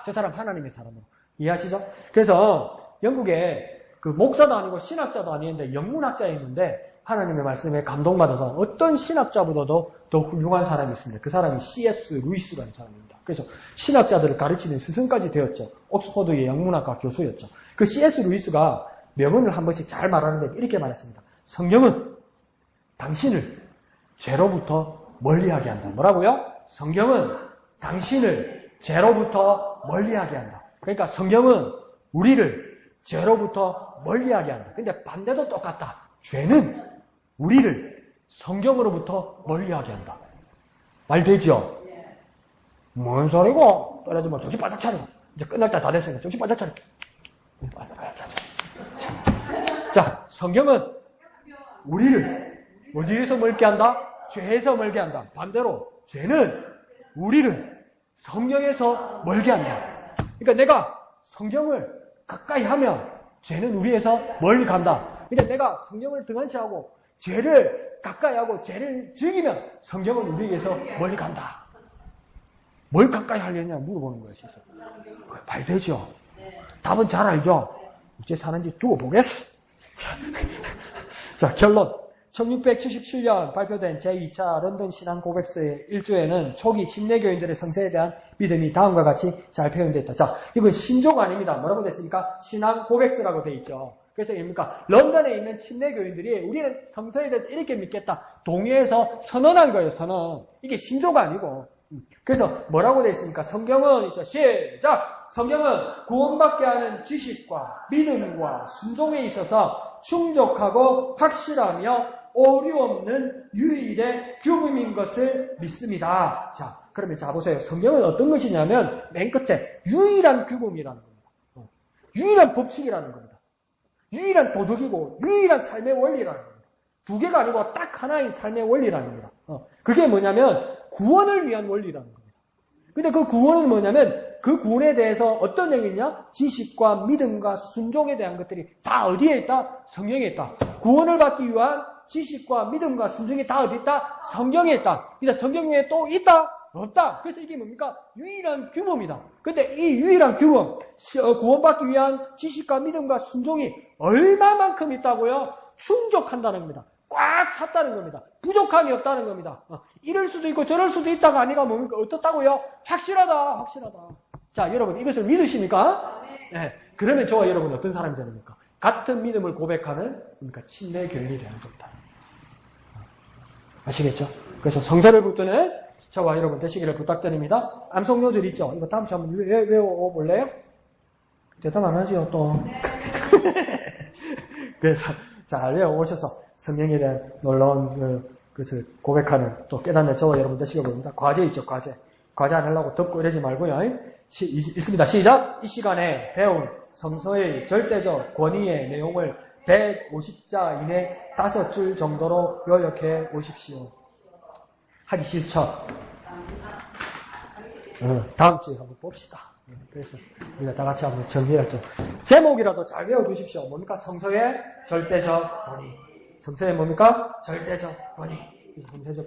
저 사람 하나님의 사람으로. 이해하시죠? 그래서 영국에 그 목사도 아니고 신학자도 아니는데 영문학자였는데 하나님의 말씀에 감동받아서 어떤 신학자보다도 더 훌륭한 사람이 있습니다. 그 사람이 C.S. 루이스라는 사람입니다. 그래서 신학자들을 가르치는 스승까지 되었죠. 옥스퍼드의 영문학과 교수였죠. 그 C.S. 루이스가 명언을 한 번씩 잘 말하는데 이렇게 말했습니다. 성경은 당신을 죄로부터 멀리하게 한다. 뭐라고요? 성경은 당신을 죄로부터 멀리하게 한다. 그러니까 성경은 우리를 죄로부터 멀리하게 한다. 근데 반대도 똑같다. 죄는 우리를 성경으로부터 멀리하게 한다. 말 되죠? 뭔 소리고? 떨어지 마. 정신 바짝 차려. 이제 끝날 때 다 됐으니까 정신 바짝 차려. 자, 성경은 우리를 어디에서 멀게 한다? 죄에서 멀게 한다. 반대로 죄는 우리를 성경에서 멀게 한다. 그러니까 내가 성경을 가까이 하면 죄는 우리에서 멀리 간다. 근데 내가 성경을 등한시하고 죄를 가까이 하고 죄를 즐기면 성경은 우리에게서 멀리 간다. 뭘 가까이 하려냐 물어보는 거예요. 봐야 되죠. 답은 잘 알죠. 어째 사는지 두고 보겠어. 자, 결론. 1677년 발표된 제2차 런던 신앙 고백서의 1조에는 초기 침례교인들의 성서에 대한 믿음이 다음과 같이 잘 표현되어 있다. 자, 이건 신조가 아닙니다. 뭐라고 됐습니까? 신앙 고백서라고 되어 있죠. 그래서 뭡니까? 런던에 있는 침례교인들이 우리는 성서에 대해서 이렇게 믿겠다. 동의해서 선언한 거예요, 선언. 이게 신조가 아니고. 그래서 뭐라고 되어 있습니까? 성경은, 시작! 성경은 구원받게 하는 지식과 믿음과 순종에 있어서 충족하고 확실하며 오류 없는 유일의 규범인 것을 믿습니다. 자, 그러면 자 보세요. 성경은 어떤 것이냐면 맨 끝에 유일한 규범이라는 겁니다. 유일한 법칙이라는 겁니다. 유일한 도덕이고 유일한 삶의 원리라는 겁니다. 두 개가 아니고 딱 하나인 삶의 원리라는 겁니다. 그게 뭐냐면 구원을 위한 원리라는 겁니다. 근데 그 구원은 뭐냐면 그 구원에 대해서 어떤 내용이 있냐? 지식과 믿음과 순종에 대한 것들이 다 어디에 있다? 성경에 있다. 구원을 받기 위한 지식과 믿음과 순종이 다 어디 있다? 성경에 있다. 근데 성경 외에 또 있다? 없다. 그래서 이게 뭡니까? 유일한 규범이다. 근데 이 유일한 규범, 구원받기 위한 지식과 믿음과 순종이 얼마만큼 있다고요? 충족한다는 겁니다. 꽉 찼다는 겁니다. 부족함이 없다는 겁니다. 이럴 수도 있고 저럴 수도 있다가 아니가 뭡니까? 어떻다고요? 확실하다, 확실하다. 자, 여러분 이것을 믿으십니까? 네. 그러면 저와 여러분 어떤 사람이 되는 겁니까? 같은 믿음을 고백하는 그러니까 침례교인이 되는 겁니다. 아시겠죠? 그래서 성서를 붙드는 저와 여러분 되시기를 부탁드립니다. 암송요절 있죠? 이거 다음 주에 한번 외워볼래요? 대답 안 하지요, 또. 그래서 잘 외워오셔서 성령에 대한 놀라운 것을 고백하는 또 깨닫는 저와 여러분 되시길 바랍니다. 과제 있죠, 과제. 과제 안 하려고 덮고 이러지 말고요. 읽습니다. 시작! 이 시간에 배운 성서의 절대적 권위의 내용을 150자 이내 5줄 정도로 요약해 오십시오. 하기 싫죠? 다음 주에 한번 봅시다. 그래서 우리가 다 같이 한번 정리할게요. 제목이라도 잘 외워두십시오. 뭡니까? 성서의 절대적 권위. 성서의 뭡니까? 절대적 권위.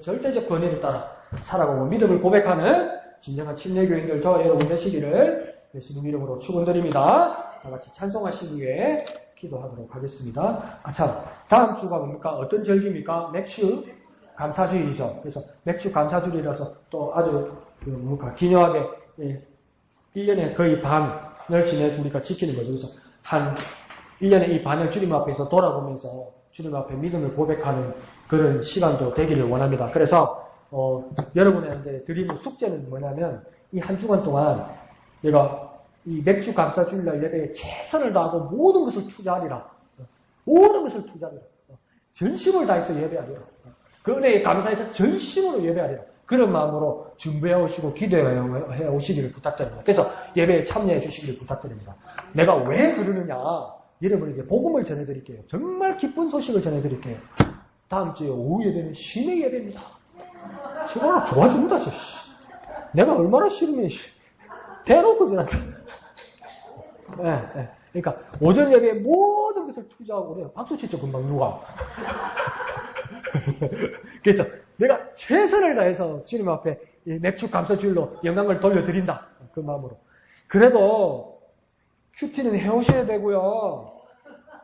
절대적 권위를 따라 살아가고 믿음을 고백하는 진정한 침례교인들 저와 여러분 되시기를 예수님 이름으로 축원드립니다. 다 같이 찬송하신 후에 기도하도록 하겠습니다. 참, 다음 주가 뭡니까? 어떤 절기입니까? 맥주 감사주일이죠. 그래서 맥주 감사주일이라서 또 아주 기묘하게 1년에 거의 반을 지내 우리가 지키는 거죠. 그래서 한 1년에 이 반을 주님 앞에서 돌아보면서 주님 앞에 믿음을 고백하는 그런 시간도 되기를 원합니다. 그래서 여러분한테 드리는 숙제는 뭐냐면 이 한 주간 동안 내가 이 맥주 감사주일날 예배에 최선을 다하고 모든 것을 투자하리라. 모든 것을 투자하리라. 전심을 다해서 예배하리라. 그 은혜에 감사해서 전심으로 예배하리라. 그런 마음으로 준비해 오시고 기도해 오시기를 부탁드립니다. 그래서 예배에 참여해 주시기를 부탁드립니다. 내가 왜 그러느냐? 여러분에게 복음을 전해드릴게요. 정말 기쁜 소식을 전해드릴게요. 다음 주에 오후 예배는 신의 예배입니다. 시간을 좋아 죽는다, 내가 얼마나 싫으면 대놓고 지났다. 네. 그러니까 오전 예배에 모든 것을 투자하고 그래요. 박수 치죠, 금방 누가. 그래서 내가 최선을 다해서 주님 앞에 맥주 감사주일로 영광을 돌려드린다. 그 마음으로. 그래도 큐티는 해오셔야 되고요.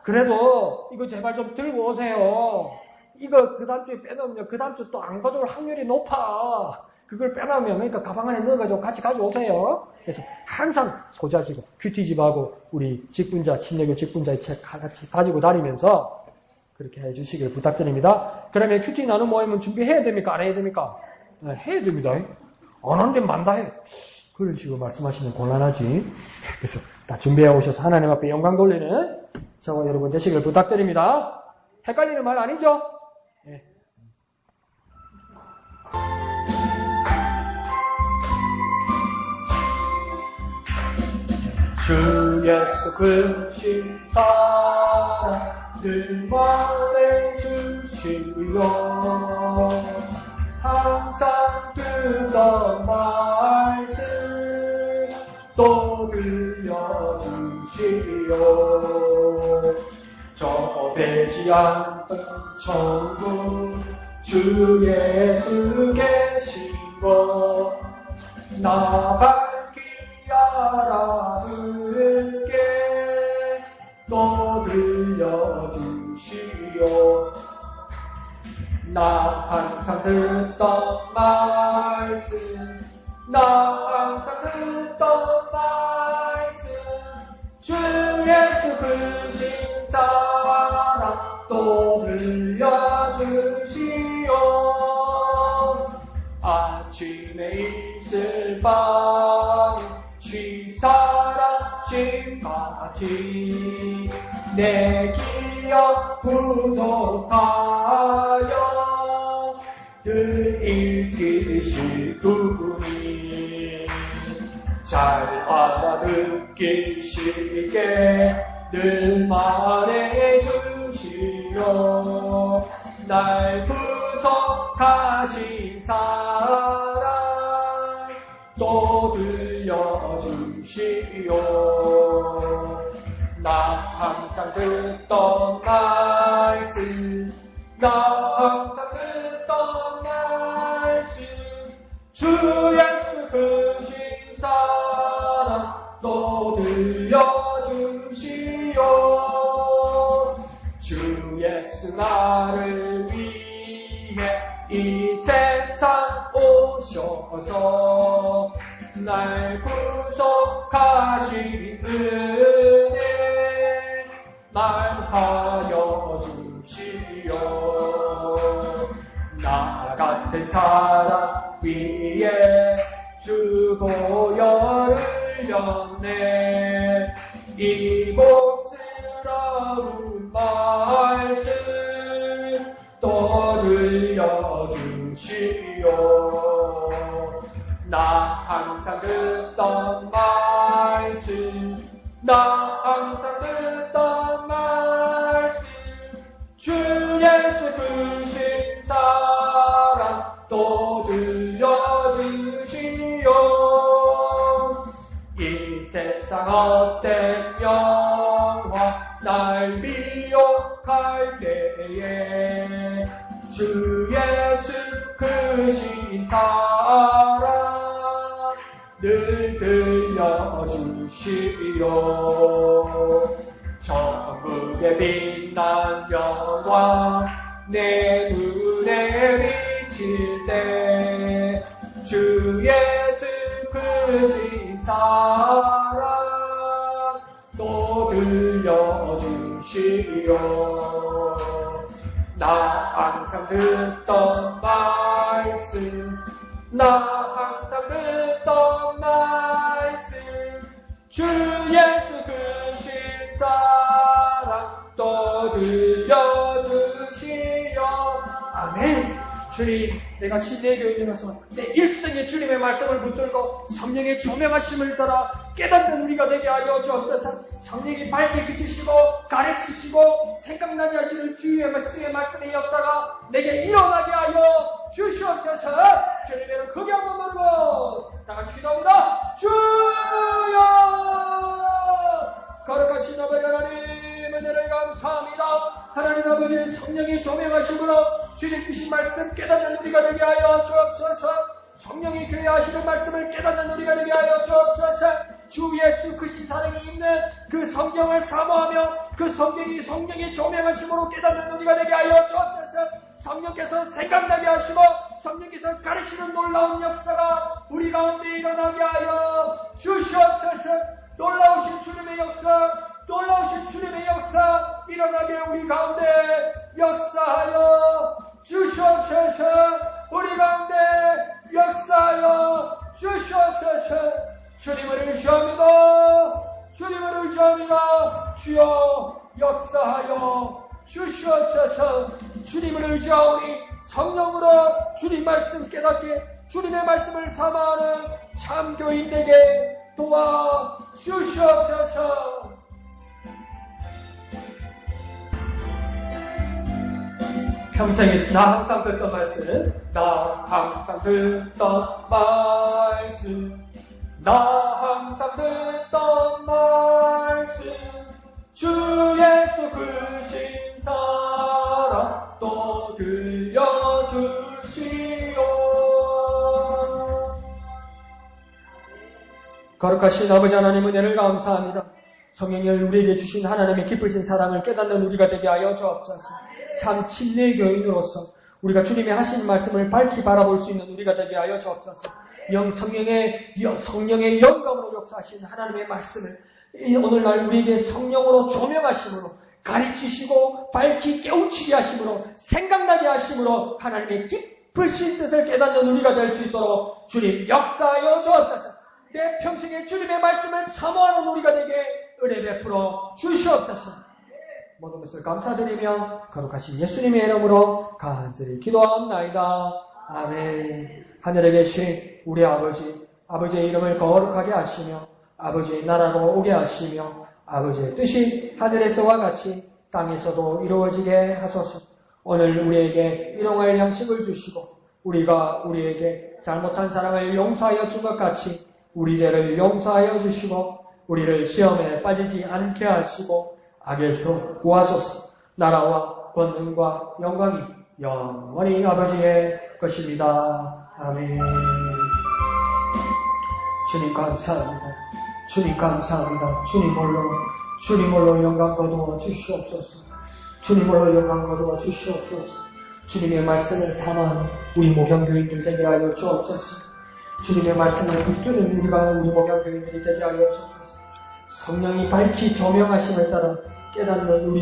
그래도 이거 제발 좀 들고 오세요. 이거 그 다음 주에 빼놓으면 그 다음 주 또 안 가져올 확률이 높아. 그걸 빼놓으면 그러니까 가방 안에 넣어가지고 같이 가져오세요. 그래서 항상 소자지고 큐티집하고 우리 직분자, 침례교 직분자의 책 같이 가지고 다니면서 그렇게 해주시길 부탁드립니다. 그러면 큐티 나눔 모임은 준비해야 됩니까? 안 해야 됩니까? 네, 해야 됩니다. 안 하는데 만다 해. 그런 식으로 말씀하시면 곤란하지. 그래서 다 준비해 오셔서 하나님 앞에 영광 돌리는 저와 여러분 되시길 부탁드립니다. 헷갈리는 말 아니죠? 네. 주 예수 그신 사랑 늘 말해주시오. 항상 듣던 말씀 또 들려주시오. 저되지 않던 천국 주 예수 계시고 나 밝히 알아듣게 또 들려주시오. 나 항상 듣던 말씀 나 항상 듣던 말씀 주 예수 크신 사랑 또 들려주시오. 아침에 있을 밤 취사라짐까지 내 기억 부족하여 늘 읽기실 분이 잘 알아듣기시게 늘 말해주시오. 날 구속하신 사랑 또 들려주시오. 나 항상 듣던 말씀 나 항상 듣던 말씀 주 예수 크신 사랑 또 들려주시오. 주 예수 나를 위해 이 세상 오셔서 날 구속하신 은혜 말하여 주시오. 나 같은 사람 위에 주보혈을 흘렸네. 이곳스러운 말씀 또 들려주시오. 나 항상 듣던 말씀 나 항상 듣던 말씀 주 예수 크신 사랑 또 들려주시오. 이 세상 헛된 영화 날 미혹할 때에 주 예수 크신 사랑 늘 들려주시오. 천국의 빛난 영광 내 눈에 비칠 때 주 예수 크신 사랑 또 들려주시오. 나 항상 듣던 말씀 나 항상 듣던 말씀 주 예수 크신 사랑 또 들려주시오. 아멘. 주님, 내가 침례교인으로서 내 일생의 주님의 말씀을 붙들고 성령의 조명하심을 따라 깨닫는 우리가 되게 하여 주옵소서. 성령이 밝게 비추시고 가르치시고 생각나게 하시는 주의 말씀의 역사가 내게 일어나게 하여 주시옵소서. 주님의 크게 한번 부르고 다같이 기도합니다. 주여! 거룩하신 아버지 하나님 은혜를 감사합니다. 하나님 아버지 성령이 조명하심으로 주님 주신 말씀 깨닫는 우리가 되게 하여 주옵소서. 성령이 교회 하시는 말씀을 깨닫는 우리가 되게 하여 주옵소서. 주 예수 그 신사령이 있는 그 성경을 사모하며 그 성경이 성령의 조명하심으로 깨닫는 우리가 되게 하여 주옵소서. 성령께서 생각나게 하시고 성령께서 가르치는 놀라운 역사가 우리 가운데 일어나게 하여 주시옵소서. 놀라우신 주님의 역사, 놀라우신 주님의 역사 일어나게 우리 가운데 역사하여 주시옵소서. 우리 가운데 역사하여 주시옵소서. 주님을 의지합니다. 주님을 의지합니다. 주여 역사하여 주시옵소서. 주님을 의지하오니 성령으로 주님 말씀 깨닫게 주님의 말씀을 사모하는 참교인 되게 도와 주시옵소서. 평생에 나 항상 듣던 말씀, 나 항상 듣던 말씀, 나 항상 듣던 말씀, 주 예수 그 신사랑 또 들려주시오. 거룩하신 아버지 하나님 은혜를 감사합니다. 성령을 우리에게 주신 하나님의 기쁘신 사랑을 깨닫는 우리가 되게 하여 주옵소서. 참 침례 교인으로서 우리가 주님의 하신 말씀을 밝히 바라볼 수 있는 우리가 되게 하여 주옵소서. 성령의 영감으로 역사하신 하나님의 말씀을 오늘날 우리에게 성령으로 조명하심으로 가르치시고 밝히 깨우치게 하심으로 생각나게 하심으로 하나님의 깊으신 뜻을 깨닫는 우리가 될 수 있도록 주님 역사하여 주옵소서. 내 평생에 주님의 말씀을 사모하는 우리가 되게 은혜 베풀어 주시옵소서. 모든 것을 감사드리며 거룩하신 예수님의 이름으로 간절히 기도합나이다. 아멘. 하늘에 계신 우리 아버지의 이름을 거룩하게 하시며 아버지의 나라로 오게 하시며 아버지의 뜻이 하늘에서와 같이 땅에서도 이루어지게 하소서. 오늘 우리에게 일용할 양식을 주시고 우리가 우리에게 잘못한 사람을 용서하여 준 것 같이 우리 죄를 용서하여 주시고 우리를 시험에 빠지지 않게 하시고 악에서 구하소서. 나라와 권능과 영광이 영원히 아버지의 것입니다. 아멘. 주님 감사합니다. 주님 감사합니다. 주님 홀로 영광 거두어 주시옵소서. 주님 홀로 영광 거두어 주시옵소서. 주님의 말씀을 사모하는 우리 목양교인들 되게 하여 주옵소서. 주님의 말씀을 붙드는 우리 목양교인들이 되게 하여 주옵소서. 성령이 밝히 조명하심을 따라 깨닫는 우리